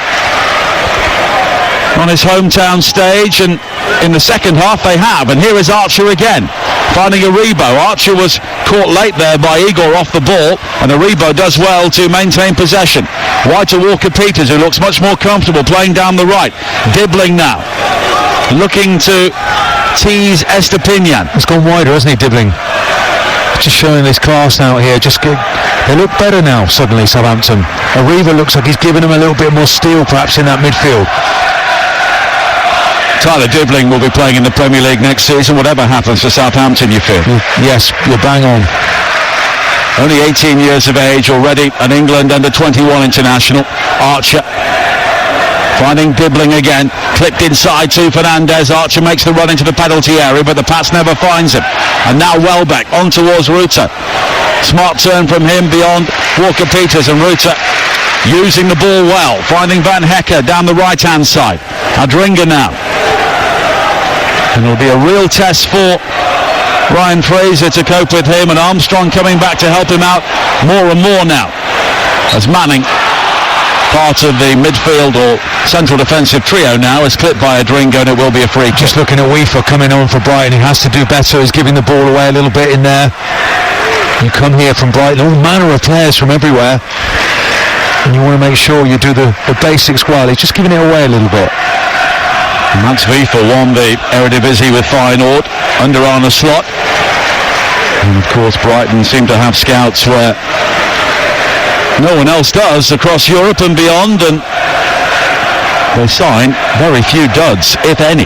on his hometown stage, and in the second half they have. And here is Archer again, finding Aribo. Archer was caught late there by Igor off the ball, and Aribo does well to maintain possession. Wide to Walker-Peters, who looks much more comfortable playing down the right. Dibbling now, looking to tease Estepinian. It's gone wider, hasn't he, Dibbling? Just showing his class out here. They look better now suddenly, Southampton. Aribo looks like he's giving them a little bit more steel perhaps in that midfield. Tyler Dibbling will be playing in the Premier League next season, whatever happens to Southampton, you feel? Yes, you're bang on. Only 18 years of age, already an England under-21 international. Archer finding Dibbling again, clipped inside to Fernandez. Archer makes the run into the penalty area, but the pass never finds him. And now Welbeck on towards Ruta. Smart turn from him beyond Walker-Peters, and Ruta using the ball well, finding Van Hecker down the right-hand side. Adringa now. And it'll be a real test for Ryan Fraser to cope with him, and Armstrong coming back to help him out more and more now, as Manning, part of the midfield or central defensive trio now, is clipped by Adringa, and it will be a free kick. Just looking at Weaver coming on for Brighton. He has to do better. He's giving the ball away a little bit in there. You come here from Brighton, all manner of players from everywhere, and you want to make sure you do the basics well. He's just giving it away a little bit. Max Vifa won the Eredivisie with Feyenoord under Arne Slot. And of course Brighton seem to have scouts where no one else does across Europe and beyond, and they sign very few duds, if any.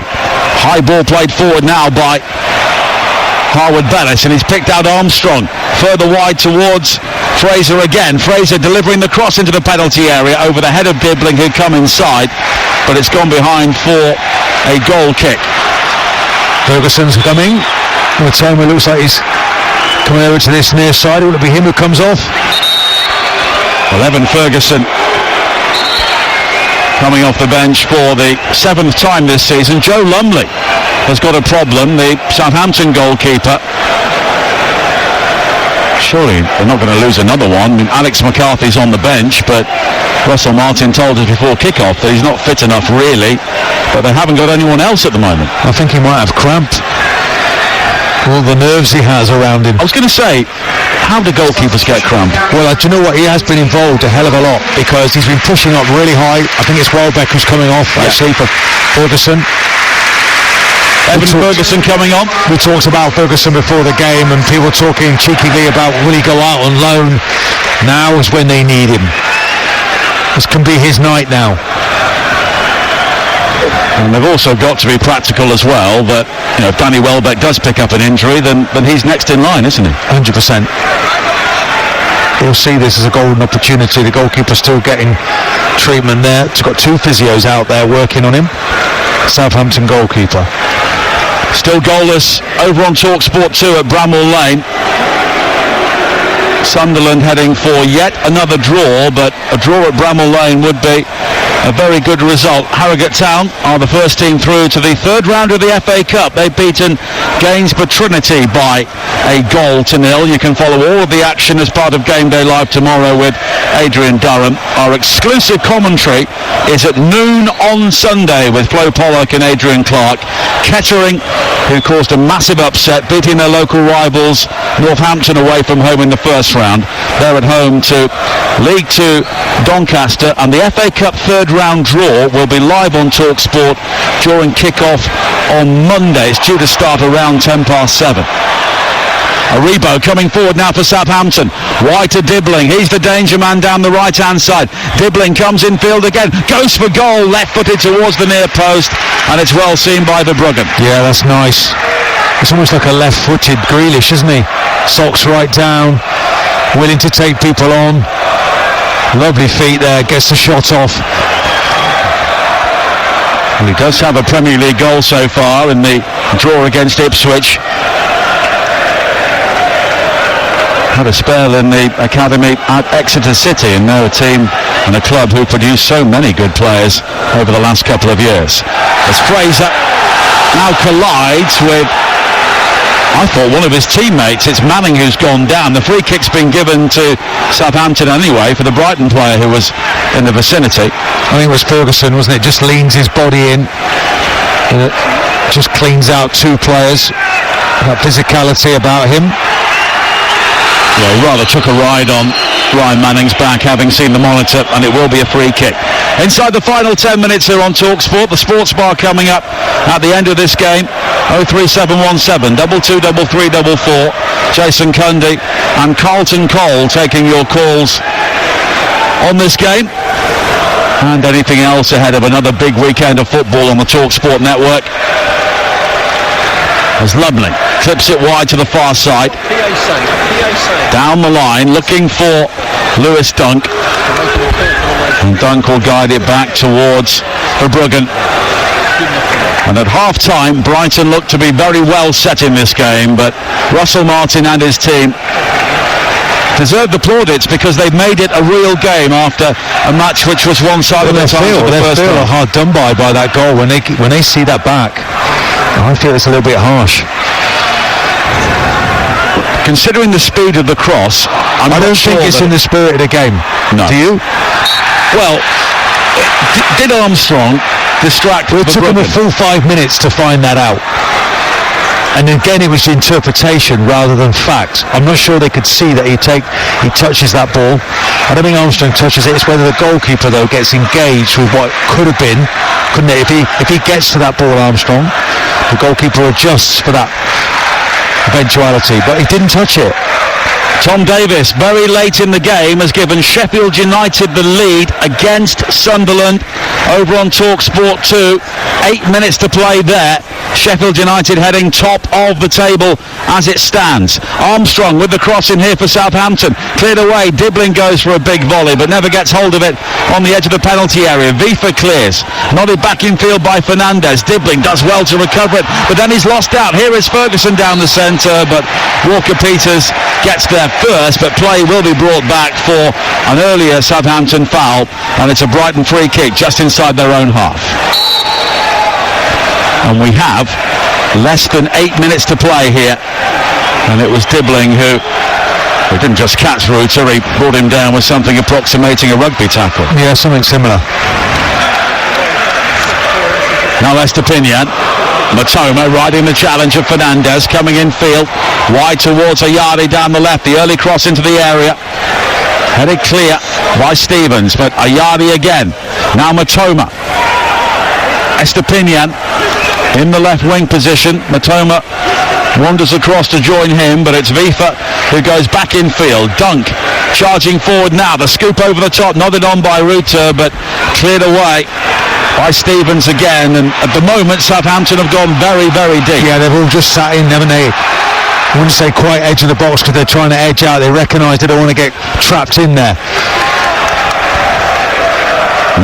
High ball played forward now by Harwood-Bellis, and he's picked out Armstrong further wide towards Fraser again. Fraser delivering the cross into the penalty area over the head of Dibbling, who'd come inside, but it's gone behind for a goal kick. Ferguson's coming. The time it looks like he's coming over to this near side. Will it be him who comes off? Well, Evan Ferguson coming off the bench for the 7th time this season. Joe Lumley has got a problem, the Southampton goalkeeper. Surely they're not going to lose another one. I mean, Alex McCarthy's on the bench, but Russell Martin told us before kick-off that he's not fit enough really, but they haven't got anyone else at the moment. I think he might have cramp. All the nerves he has around him. I was going to say, how do goalkeepers get cramp? Well, do you know what? He has been involved a hell of a lot because he's been pushing up really high. I think it's Welbeck who's coming off, actually, for Ferguson. Evan Ferguson coming on. We talked about Ferguson before the game and people talking cheekily about will he go out on loan. Now is when they need him. This can be his night now. And they've also got to be practical as well, that if Danny Welbeck does pick up an injury, then he's next in line, isn't he? 100%. He'll see this as a golden opportunity. The goalkeeper's still getting treatment there. He's got 2 physios out there working on him. Southampton goalkeeper. Still goalless over on TalkSport 2 at Bramall Lane. Sunderland heading for yet another draw, but a draw at Bramall Lane would be a very good result. Harrogate Town are the first team through to the 3rd round of the FA Cup. They've beaten Gainsborough Trinity by a 1-0. You can follow all of the action as part of Game Day Live tomorrow with Adrian Durham. Our exclusive commentary is at noon on Sunday with Flo Pollock and Adrian Clark. Kettering, who caused a massive upset, beating their local rivals Northampton away from home in the first round. They're at home to League 2 Doncaster, and the FA Cup 3rd round draw will be live on TalkSport during kick-off on Monday. It's due to start around 7:10. Aribo coming forward now for Southampton. Wide to Dibbling. He's the danger man down the right-hand side. Dibbling comes in field again. Goes for goal. Left-footed towards the near post. And it's well seen by the Bruggen. Yeah, that's nice. It's almost like a left-footed Grealish, isn't he? Socks right down. Willing to take people on. Lovely feet there. Gets the shot off. Well, he does have a Premier League goal so far in the draw against Ipswich. Had a spell in the academy at Exeter City, and they're a team and a club who produced so many good players over the last couple of years. As Fraser now collides with, I thought, one of his teammates. It's Manning who's gone down. The free kick's been given to Southampton anyway for the Brighton player who was in the vicinity. I think it was Ferguson, wasn't it? Just leans his body in. Just cleans out 2 players. That physicality about him. Yeah, he rather took a ride on Ryan Manning's back, having seen the monitor, and it will be a free kick. Inside the final 10 minutes here on TalkSport, the Sports Bar coming up at the end of this game. 03717 223344. Jason Cundy and Carlton Cole taking your calls on this game and anything else ahead of another big weekend of football on the TalkSport network. As Lumley clips it wide to the far side. Down the line, looking for Lewis Dunk. And Dunk will guide it back towards Verbruggen. And at half-time, Brighton looked to be very well set in this game, but Russell Martin and his team deserve the plaudits because they've made it a real game after a match which was one-sided at times. They feel hard done by that goal when they see that back. I feel it's a little bit harsh. Considering the speed of the cross, I don't think it's in the spirit of the game. No. Do you? Well, did Armstrong distract? Well, it took him a full 5 minutes to find that out. And again, it was interpretation rather than fact. I'm not sure they could see that he touches that ball. I don't think Armstrong touches it. It's whether the goalkeeper, though, gets engaged with what could have been, couldn't it? If he gets to that ball, Armstrong, the goalkeeper adjusts for that eventuality, but he didn't touch it. Tom Davis, very late in the game, has given Sheffield United the lead against Sunderland over on TalkSport 2. 8 minutes to play there. Sheffield United heading top of the table as it stands. Armstrong with the cross in here for Southampton. Cleared away. Dibbling goes for a big volley, but never gets hold of it on the edge of the penalty area. Vifa clears. Nodded back in field by Fernandez. Dibbling does well to recover it, but then he's lost out. Here is Ferguson down the centre, but Walker-Peters gets there first, but play will be brought back for an earlier Southampton foul, and it's a Brighton free kick just inside their own half. And we have less than 8 minutes to play here, and it was Dibbling who didn't just catch Rutter, he brought him down with something approximating a rugby tackle. Yeah, something similar. Now Estepinian. Matoma riding the challenge of Fernandez, coming in field, wide towards Ayari down the left, the early cross into the area, headed clear by Stevens, but Ayari again, now Matoma. Estepinian in the left wing position, Matoma wanders across to join him, but it's Vifa who goes back in field. Dunk charging forward now, the scoop over the top, nodded on by Rutter, but cleared away by Stevens again, and at the moment Southampton have gone very, very deep. Yeah, they've all just sat in, haven't they? I wouldn't say quite edge of the box because they're trying to edge out. They recognise they don't want to get trapped in there.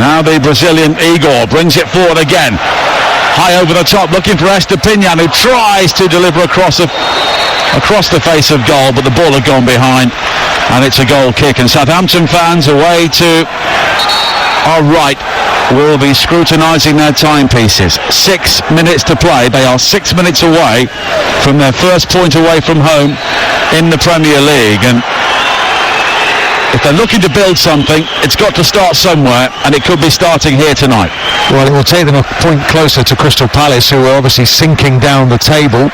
Now the Brazilian Igor brings it forward again. High over the top, looking for Estepinian, who tries to deliver across the face of goal, but the ball had gone behind, and it's a goal kick. And Southampton fans away to our right will be scrutinising their timepieces. 6 minutes to play. They are 6 minutes away from their first point away from home in the Premier League, and if they're looking to build something, it's got to start somewhere, and it could be starting here tonight. Well, it will take them a point closer to Crystal Palace, who are obviously sinking down the table.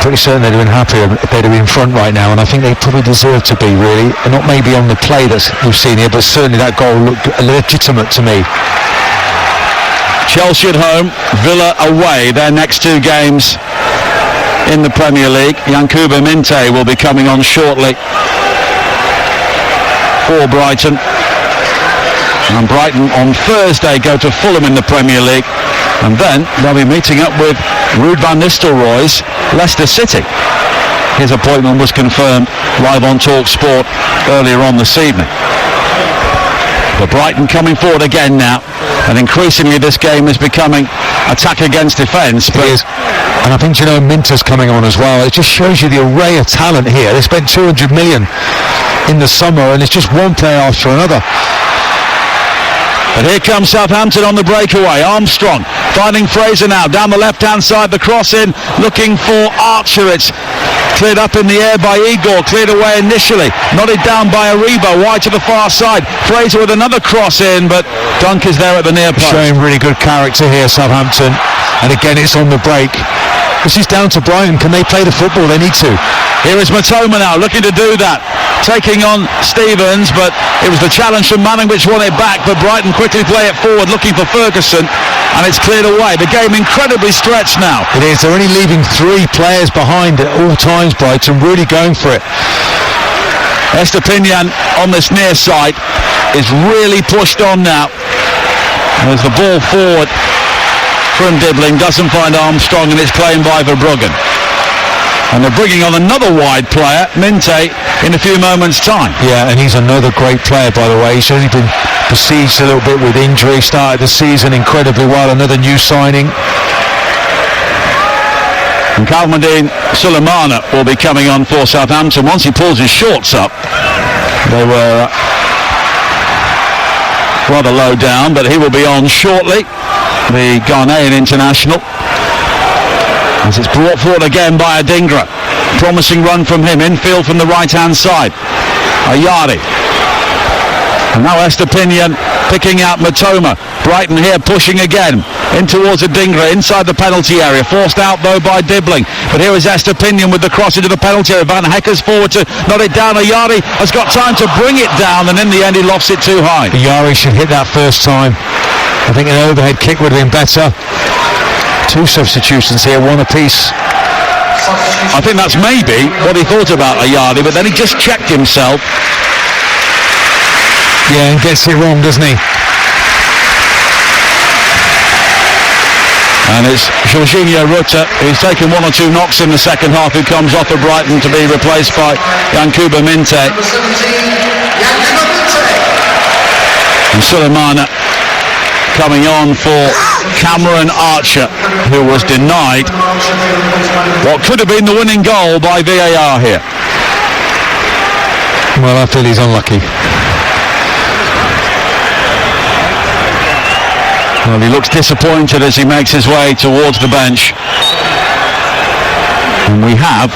Pretty certain they'd have been happier if they'd have been in front right now, and I think they probably deserve to be, really. And not maybe on the play that we've seen here, but certainly that goal looked legitimate to me. Chelsea at home, Villa away, their next two games in the Premier League. Yankuba Minte will be coming on shortly for Brighton. And Brighton on Thursday go to Fulham in the Premier League, and then they'll be meeting up with Ruud van Nistelrooy's Leicester City. His appointment was confirmed live on TalkSport earlier on this evening. But Brighton coming forward again now, and increasingly this game is becoming attack against defence. And I think, Minter's coming on as well. It just shows you the array of talent here. They spent 200 million in the summer, and it's just one player after another. But here comes Southampton on the breakaway. Armstrong finding Fraser now down the left-hand side. The cross in, looking for Archer. It's cleared up in the air by Igor. Cleared away initially. Nodded down by Aribo. Wide to the far side. Fraser with another cross in, but Dunk is there at the near post. Showing really good character here, Southampton. And again, it's on the break. This is down to Brighton. Can they play the football? They need to. Here is Matoma now, looking to do that. Taking on Stevens, but it was the challenge from Manning which won it back, but Brighton quickly play it forward, looking for Ferguson, and it's cleared away. The game incredibly stretched now. It is. They're only leaving 3 players behind at all times, Brighton, really going for it. Estepinian on this near side is really pushed on now. There's the ball forward from Dibbling, doesn't find Armstrong, and it's playing by Verbruggen. And they're bringing on another wide player, Minte, in a few moments' time. Yeah, and he's another great player, by the way. He's only been besieged a little bit with injury. Started the season incredibly well. Another new signing. And Kalmadine Sulemana will be coming on for Southampton. Once he pulls his shorts up, they were rather low down, but he will be on shortly, the Ghanaian international. As it's brought forward again by Adingra. Promising run from him, infield from the right-hand side. Ayari. And now Estepinian picking out Matoma. Brighton here pushing again in towards Adingra inside the penalty area. Forced out though by Dibbling. But here is Estepinian with the cross into the penalty area. Van Hecker's forward to nod it down. Ayari has got time to bring it down, and in the end he lofts it too high. Ayari should hit that first time. I think an overhead kick would have been better. 2 substitutions here, 1 apiece. I think that's maybe what he thought about Ayali, but then he just checked himself. Yeah, and gets it wrong, doesn't he? And it's Jorginho Rutter, who's taken 1 or 2 knocks in the second half, who comes off of Brighton to be replaced by Yankuba Minte. And Sulemana coming on for Cameron Archer, who was denied what could have been the winning goal by VAR here. Well, I feel he's unlucky. Well, he looks disappointed as he makes his way towards the bench. And we have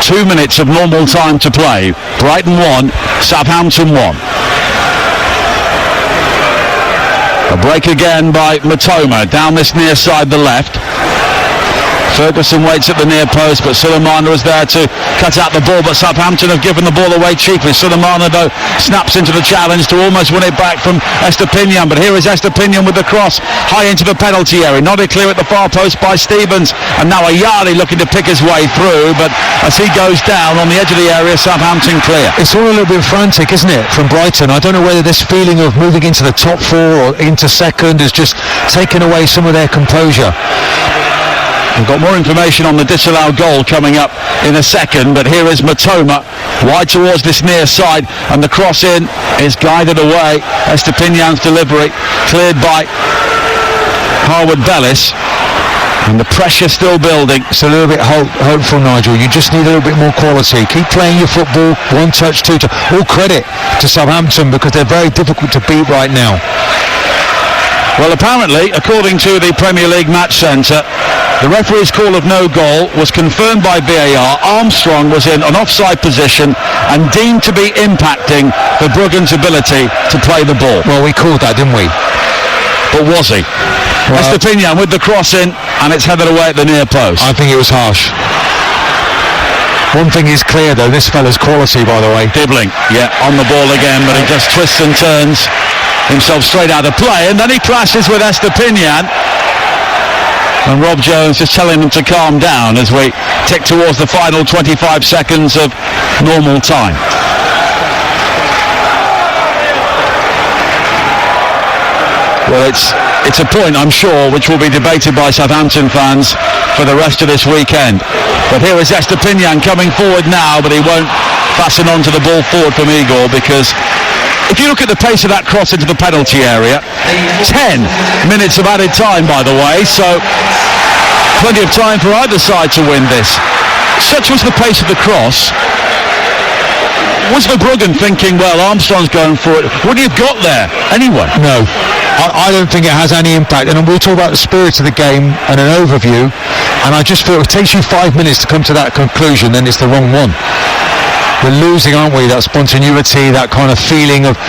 2 minutes of normal time to play. Brighton 1, Southampton 1. A break again by Matoma down this near side, the left. Ferguson waits at the near post, but Sulemana is there to cut out the ball, but Southampton have given the ball away cheaply. Sulemana, though, snaps into the challenge to almost win it back from Estepinian, but here is Estepinian with the cross high into the penalty area. Nodded clear at the far post by Stevens, and now Ayali looking to pick his way through, but as he goes down on the edge of the area, Southampton clear. It's all a little bit frantic, isn't it, from Brighton? I don't know whether this feeling of moving into the top 4 or into second has just taken away some of their composure. We've got more information on the disallowed goal coming up in a second, but here is Matoma wide towards this near side, and the cross in is guided away. Estepinian's delivery cleared by Harwood Bellis, and the pressure still building. It's a little bit hopeful, Nigel. You just need a little bit more quality. Keep playing your football, 1 touch, 2 touch. All credit to Southampton because they're very difficult to beat right now. Well, apparently, according to the Premier League Match Centre, the referee's call of no goal was confirmed by VAR. Armstrong was in an offside position and deemed to be impacting Verbruggen's ability to play the ball. Well, we called that, didn't we? But was he? Well, Estepinian with the cross in, and it's headed away at the near post. I think it was harsh. One thing is clear, though, this fella's quality, by the way. Dibbling, yeah, on the ball again, but he just twists and turns himself straight out of play, and then he clashes with Estepinian, and Rob Jones is telling him to calm down as we tick towards the final 25 seconds of normal time. Well, it's a point, I'm sure, which will be debated by Southampton fans for the rest of this weekend. But here is Estepinian coming forward now, but he won't fasten onto the ball forward from Igor, because if you look at the pace of that cross into the penalty area, 10 minutes of added time, by the way, so plenty of time for either side to win this. Such was the pace of the cross. Was Verbruggen thinking, well, Armstrong's going for it? Would he have got there anyway? No. I don't think it has any impact, and we'll talk about the spirit of the game and an overview, and I just feel it takes you 5 minutes to come to that conclusion, then it's the wrong one. We're losing, aren't we, that spontaneity, that kind of feeling of,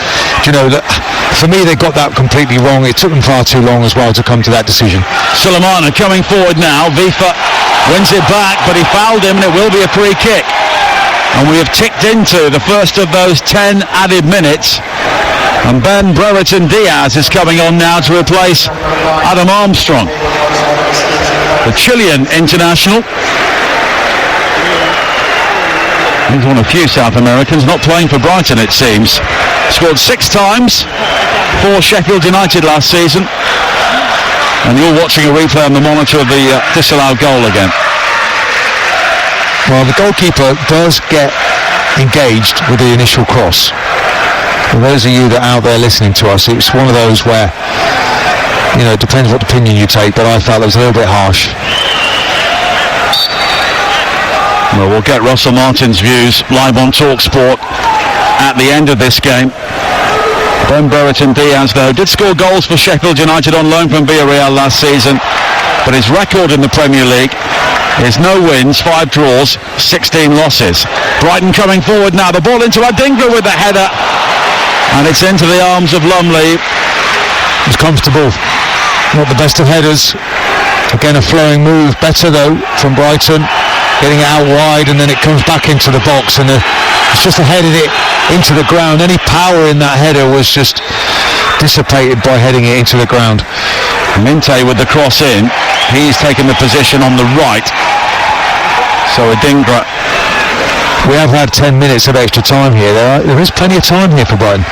that for me they got that completely wrong. It took them far too long as well to come to that decision. Sulemana coming forward now. Vifa wins it back, but he fouled him, and it will be a free kick. And we have ticked into the first of those 10 added minutes. And Ben Brereton Diaz is coming on now to replace Adam Armstrong, the Chilean international. He's one of few South Americans not playing for Brighton, it seems. Scored 6 times for Sheffield United last season. And you're watching a replay on the monitor of the disallowed goal again. Well, the goalkeeper does get engaged with the initial cross. For those of you that are out there listening to us, it's one of those where, it depends what opinion you take, but I felt it was a little bit harsh. Well, we'll get Russell Martin's views live on TalkSport at the end of this game. Ben Brereton Diaz, though, did score goals for Sheffield United on loan from Villarreal last season, but his record in the Premier League is no wins, 5 draws, 16 losses. Brighton coming forward now. The ball into Adingra with the header, and it's into the arms of Lumley. It was comfortable. Not the best of headers. Again, a flowing move. Better, though, from Brighton. Getting it out wide, and then it comes back into the box, and it's just headed it into the ground. Any power in that header was just dissipated by heading it into the ground. Minte with the cross in. he's taken the position on the right. So Adingra. We have had 10 minutes of extra time here. There is plenty of time here for Brighton.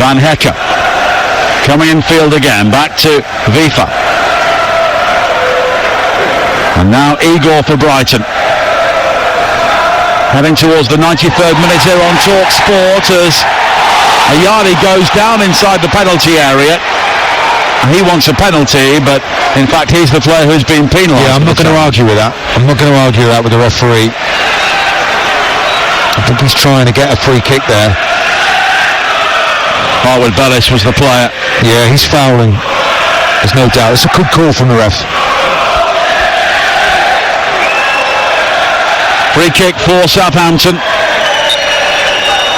Van Hecker coming in field again, back to Vifa. And now Igor for Brighton. Heading towards the 93rd minute here on Talk Sport as Ayari goes down inside the penalty area. He wants a penalty, but in fact he's the player who's been penalised. Yeah, I'm not going to argue with that. I'm not going to argue that with the referee. I think he's trying to get a free kick there. Harwood Bellis was the player. Yeah, he's fouling. There's no doubt. It's a good call from the ref. Free kick for Southampton.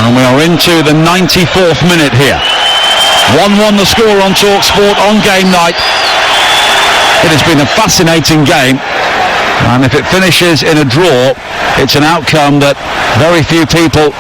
And we are into the 94th minute here. 1-1 the score on TalkSport on game night. It has been a fascinating game, and if it finishes in a draw, it's an outcome that very few people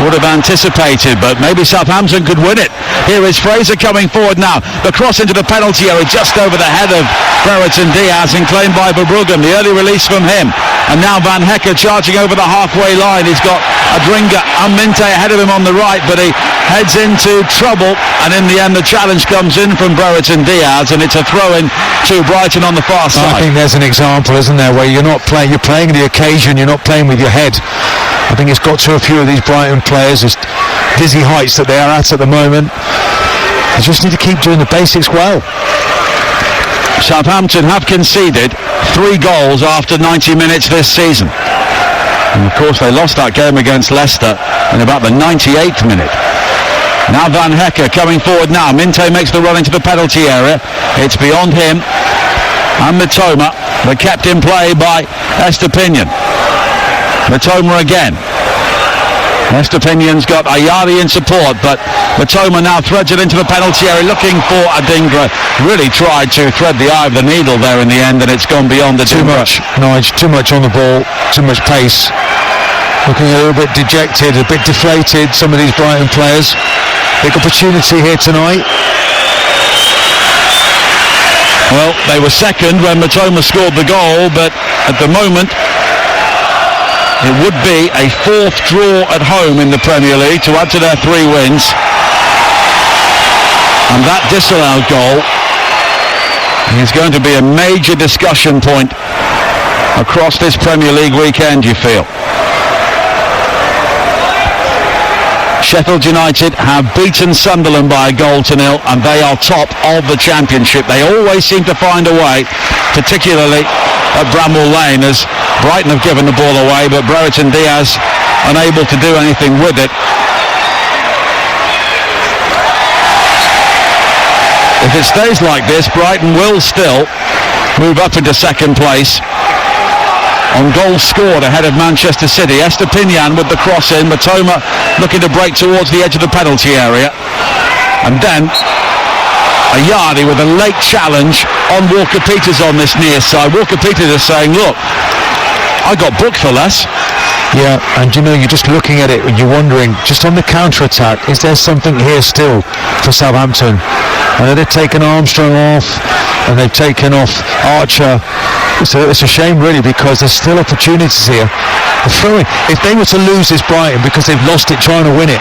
would have anticipated, but maybe Southampton could win it. Here is Fraser coming forward now. The cross into the penalty area just over the head of Brereton Diaz and claimed by Verbruggen. The early release from him. And now Van Hecker charging over the halfway line. He's got Adingra and Minte ahead of him on the right, but he heads into trouble, and in the end the challenge comes in from Brereton Diaz, and it's a throw-in to Brighton on the far side. I think there's an example, isn't there, where you're playing the occasion, you're not playing with your head. I think it's got to a few of these Brighton players, as dizzy heights that they are at the moment. They just need to keep doing the basics well. Southampton have conceded 3 goals after 90 minutes this season. And of course they lost that game against Leicester in about the 98th minute. Now Van Hecker coming forward now. Minte makes the run into the penalty area. It's beyond him and Mitoma, but kept in play by Estepinian. Mitoma again. Estepinian's got Ayari in support, but Mitoma now threads it into the penalty area looking for Adingra. Really tried to thread the eye of the needle there in the end, and it's gone beyond the too much, Nige, too much on the ball, too much pace. Looking a little bit dejected, a bit deflated, some of these Brighton players. Big opportunity here tonight. Well, they were second when Mitoma scored the goal, but at the moment it would be a 4th draw at home in the Premier League to add to their 3 wins. And that disallowed goal is going to be a major discussion point across this Premier League weekend, you feel. Sheffield United have beaten Sunderland by 1-0, and they are top of the Championship. They always seem to find a way, particularly at Bramwell Lane, as Brighton have given the ball away, but Brereton Diaz unable to do anything with it. If it stays like this, Brighton will still move up into second place on goals scored ahead of Manchester City. Estepinian with the cross in, Mitoma looking to break towards the edge of the penalty area, and then Ayari with a late challenge on Walker Peters on this near side. Walker Peters is saying, look, I got booked for less. Yeah, and you know, you're just looking at it and you're wondering, just on the counter-attack, is there something here still for Southampton? I know they've taken Armstrong off and they've taken off Archer. It's a shame really, because there's still opportunities here. If they were to lose this Brighton because they've lost it trying to win it,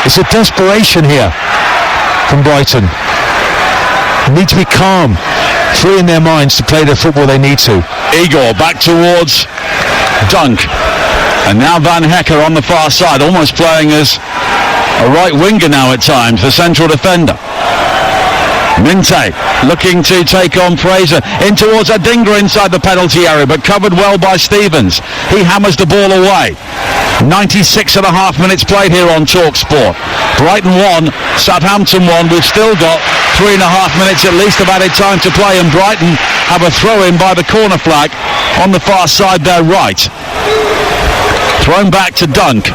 it's a desperation here from Brighton. They need to be calm, free in their minds to play the football they need to. Igor back towards Dunk. And now Van Hecker on the far side, almost playing as a right winger now at times, the central defender. Minte looking to take on Fraser, in towards Adingra inside the penalty area, but covered well by Stevens. He hammers the ball away. 96 and a half minutes played here on TalkSport. Brighton 1, Southampton 1. We've still got 3.5 minutes at least of added time to play, and Brighton have a throw-in by the corner flag on the far side there right. Thrown back to Dunk.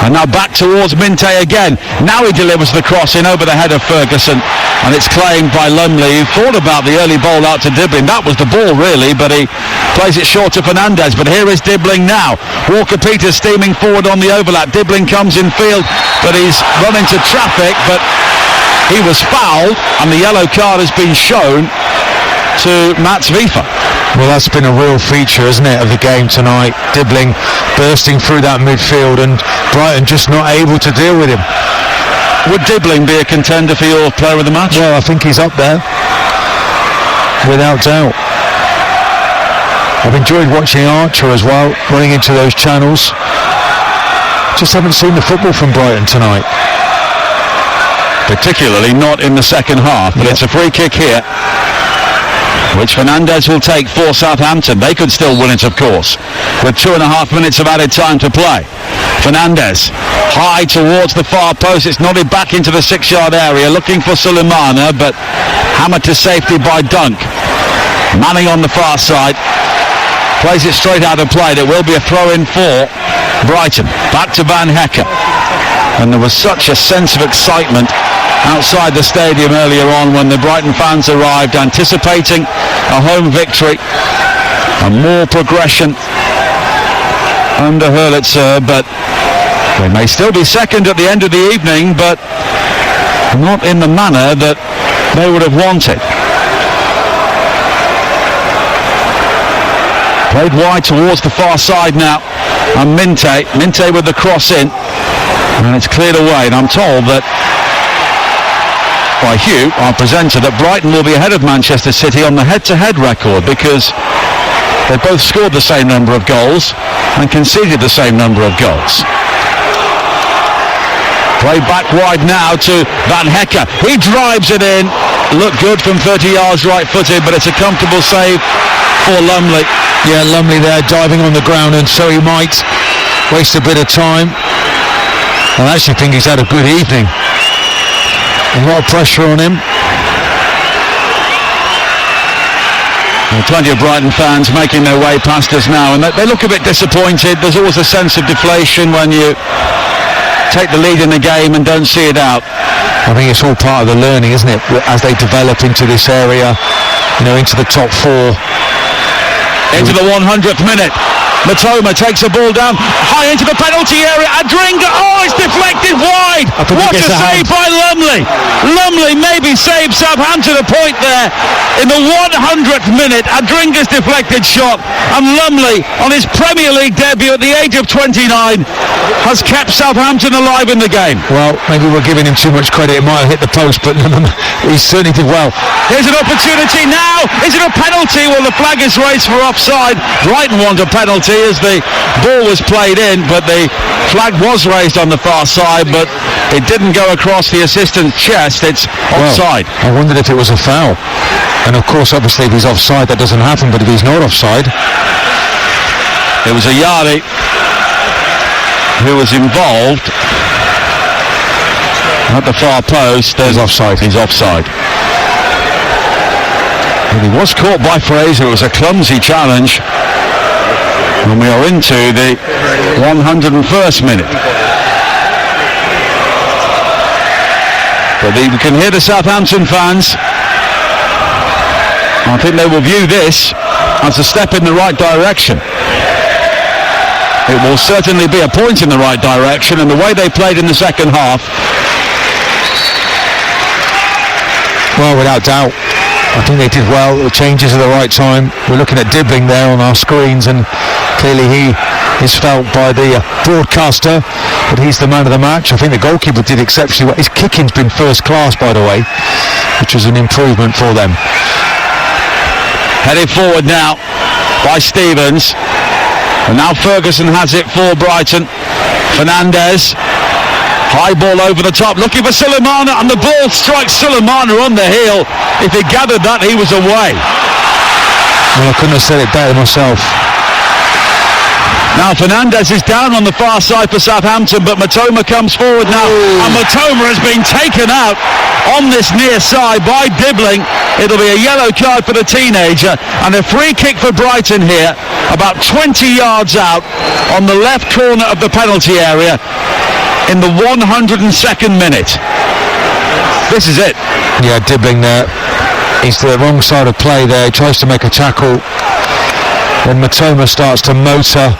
And now back towards Minte again. Now he delivers the cross in over the head of Ferguson, and it's claimed by Lumley, who thought about the early ball out to Dibling. That was the ball really, but he plays it short to Fernandez. But here is Dibling now. Walker Peters steaming forward on the overlap. Dibling comes in field, but he's run into traffic, but he was fouled, and the yellow card has been shown to Mats Vifa. Well, that's been a real feature, isn't it, of the game tonight. Dibbling bursting through that midfield and Brighton just not able to deal with him. Would Dibbling be a contender for your player of the match? Well, I think he's up there, without doubt. I've enjoyed watching Archer as well, running into those channels. Just haven't seen the football from Brighton tonight. Particularly not in the second half, but it's a free kick here, which Fernandes will take for Southampton. They could still win it, of course, with 2.5 minutes of added time to play. Fernandes, high towards the far post. It's nodded back into the 6-yard area, looking for Sulemana, but hammered to safety by Dunk. Manning on the far side, plays it straight out of play. There will be a throw-in for Brighton. Back to Van Hecker. And there was such a sense of excitement outside the stadium earlier on when the Brighton fans arrived, anticipating a home victory and more progression under Hurlitzer, but they may still be second at the end of the evening, but not in the manner that they would have wanted. Played wide towards the far side now, and Minte with the cross in, and it's cleared away, and I'm told that by Hugh, our presenter, that Brighton will be ahead of Manchester City on the head-to-head record because they both scored the same number of goals and conceded the same number of goals. Play back wide now to Van Hecker. He drives it in. Looked good from 30 yards right-footed, but it's a comfortable save for Lumley. Yeah, Lumley there diving on the ground, and so he might waste a bit of time. I actually think he's had a good evening. A lot of pressure on him. Well, plenty of Brighton fans making their way past us now, and they look a bit disappointed. There's always a sense of deflation when you take the lead in the game and don't see it out. I think it's all part of the learning, isn't it? As they develop into this area, into the top four. Into the 100th minute. Matoma takes a ball down high into the penalty area. Adringa, it's deflected wide. What a save by Lumley. Lumley maybe saved Southampton a point there in the 100th minute. Adringa's deflected shot, and Lumley, on his Premier League debut at the age of 29, has kept Southampton alive in the game. Well, maybe we're giving him too much credit. It might have hit the post, but he certainly did well. Here's an opportunity now. Is it a penalty? Well, the flag is raised for offside. Brighton want a penalty as the ball was played in, but the flag was raised on the far side, but it didn't go across the assistant's chest. It's offside. Well, I wondered if it was a foul, and of course obviously if he's offside that doesn't happen, but if he's not offside, it was a Yardie who was involved at the far post. He's offside. He's offside. And he was caught by Fraser. It was a clumsy challenge. And we are into the 101st minute. But we can hear the Southampton fans. I think they will view this as a step in the right direction. It will certainly be a point in the right direction, and the way they played in the second half. Well, without doubt. I think they did well. The changes at the right time. We're looking at Dibbling there on our screens, and clearly he is felt by the broadcaster that he's the man of the match. I think the goalkeeper did exceptionally well. His kicking's been first class, by the way, which is an improvement for them. Headed forward now by Stevens, and now Ferguson has it for Brighton. Fernandes, high ball over the top, looking for Sulemana, and the ball strikes Sulemana on the heel. If he gathered that, he was away. Well, I couldn't have said it better myself. Now Fernandes is down on the far side for Southampton, but Matoma comes forward now, and Matoma has been taken out on this near side by Dibbling. It'll be a yellow card for the teenager, and a free kick for Brighton here, about 20 yards out on the left corner of the penalty area in the 102nd minute. This is it. Yeah, Dibbling there. He's to the wrong side of play there. He tries to make a tackle. Then Matoma starts to motor.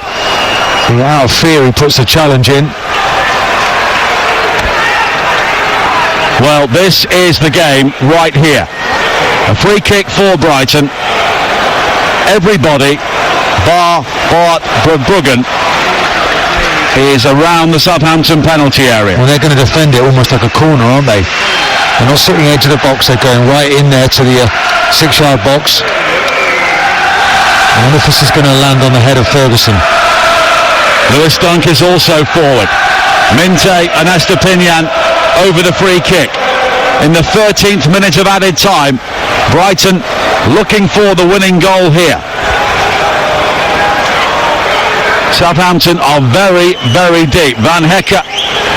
Out of fear, he puts the challenge in. Well, this is the game right here. A free kick for Brighton. Everybody bar Bart Bruggen is around the Southampton penalty area. Well, they're going to defend it almost like a corner, aren't they? They're not sitting edge of the box, they're going right in there to the 6-yard box. I wonder if this is going to land on the head of Ferguson. Lewis Dunk is also forward. Minte and Estepinian over the free kick. In the 13th minute of added time, Brighton looking for the winning goal here. Southampton are very, very deep. Van Hecke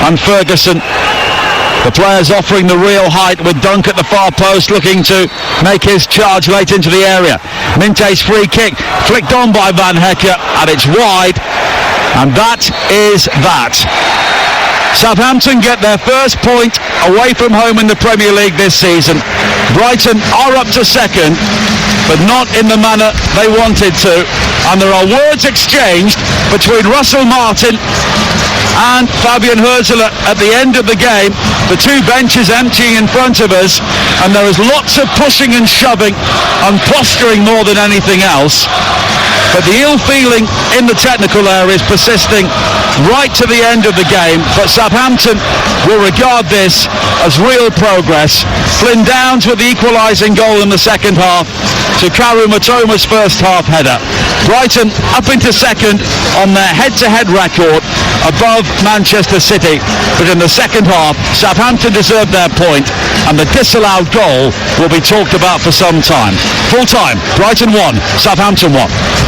and Ferguson, the players offering the real height, with Dunk at the far post looking to make his charge late into the area. Minte's free kick flicked on by Van Hecke, and it's wide, and that is that. Southampton get their first point away from home in the Premier League this season. Brighton are up to second, but not in the manner they wanted to. And there are words exchanged between Russell Martin and Fabian Hürzeler at the end of the game. The two benches emptying in front of us, and there is lots of pushing and shoving and posturing more than anything else. But the ill feeling in the technical area is persisting right to the end of the game. But Southampton will regard this as real progress. Flynn Downs with the equalising goal in the second half to Karu Matoma's first half header. Brighton up into second on their head-to-head record above Manchester City. But in the second half, Southampton deserved their point, and the disallowed goal will be talked about for some time. Full time, Brighton 1, Southampton 1.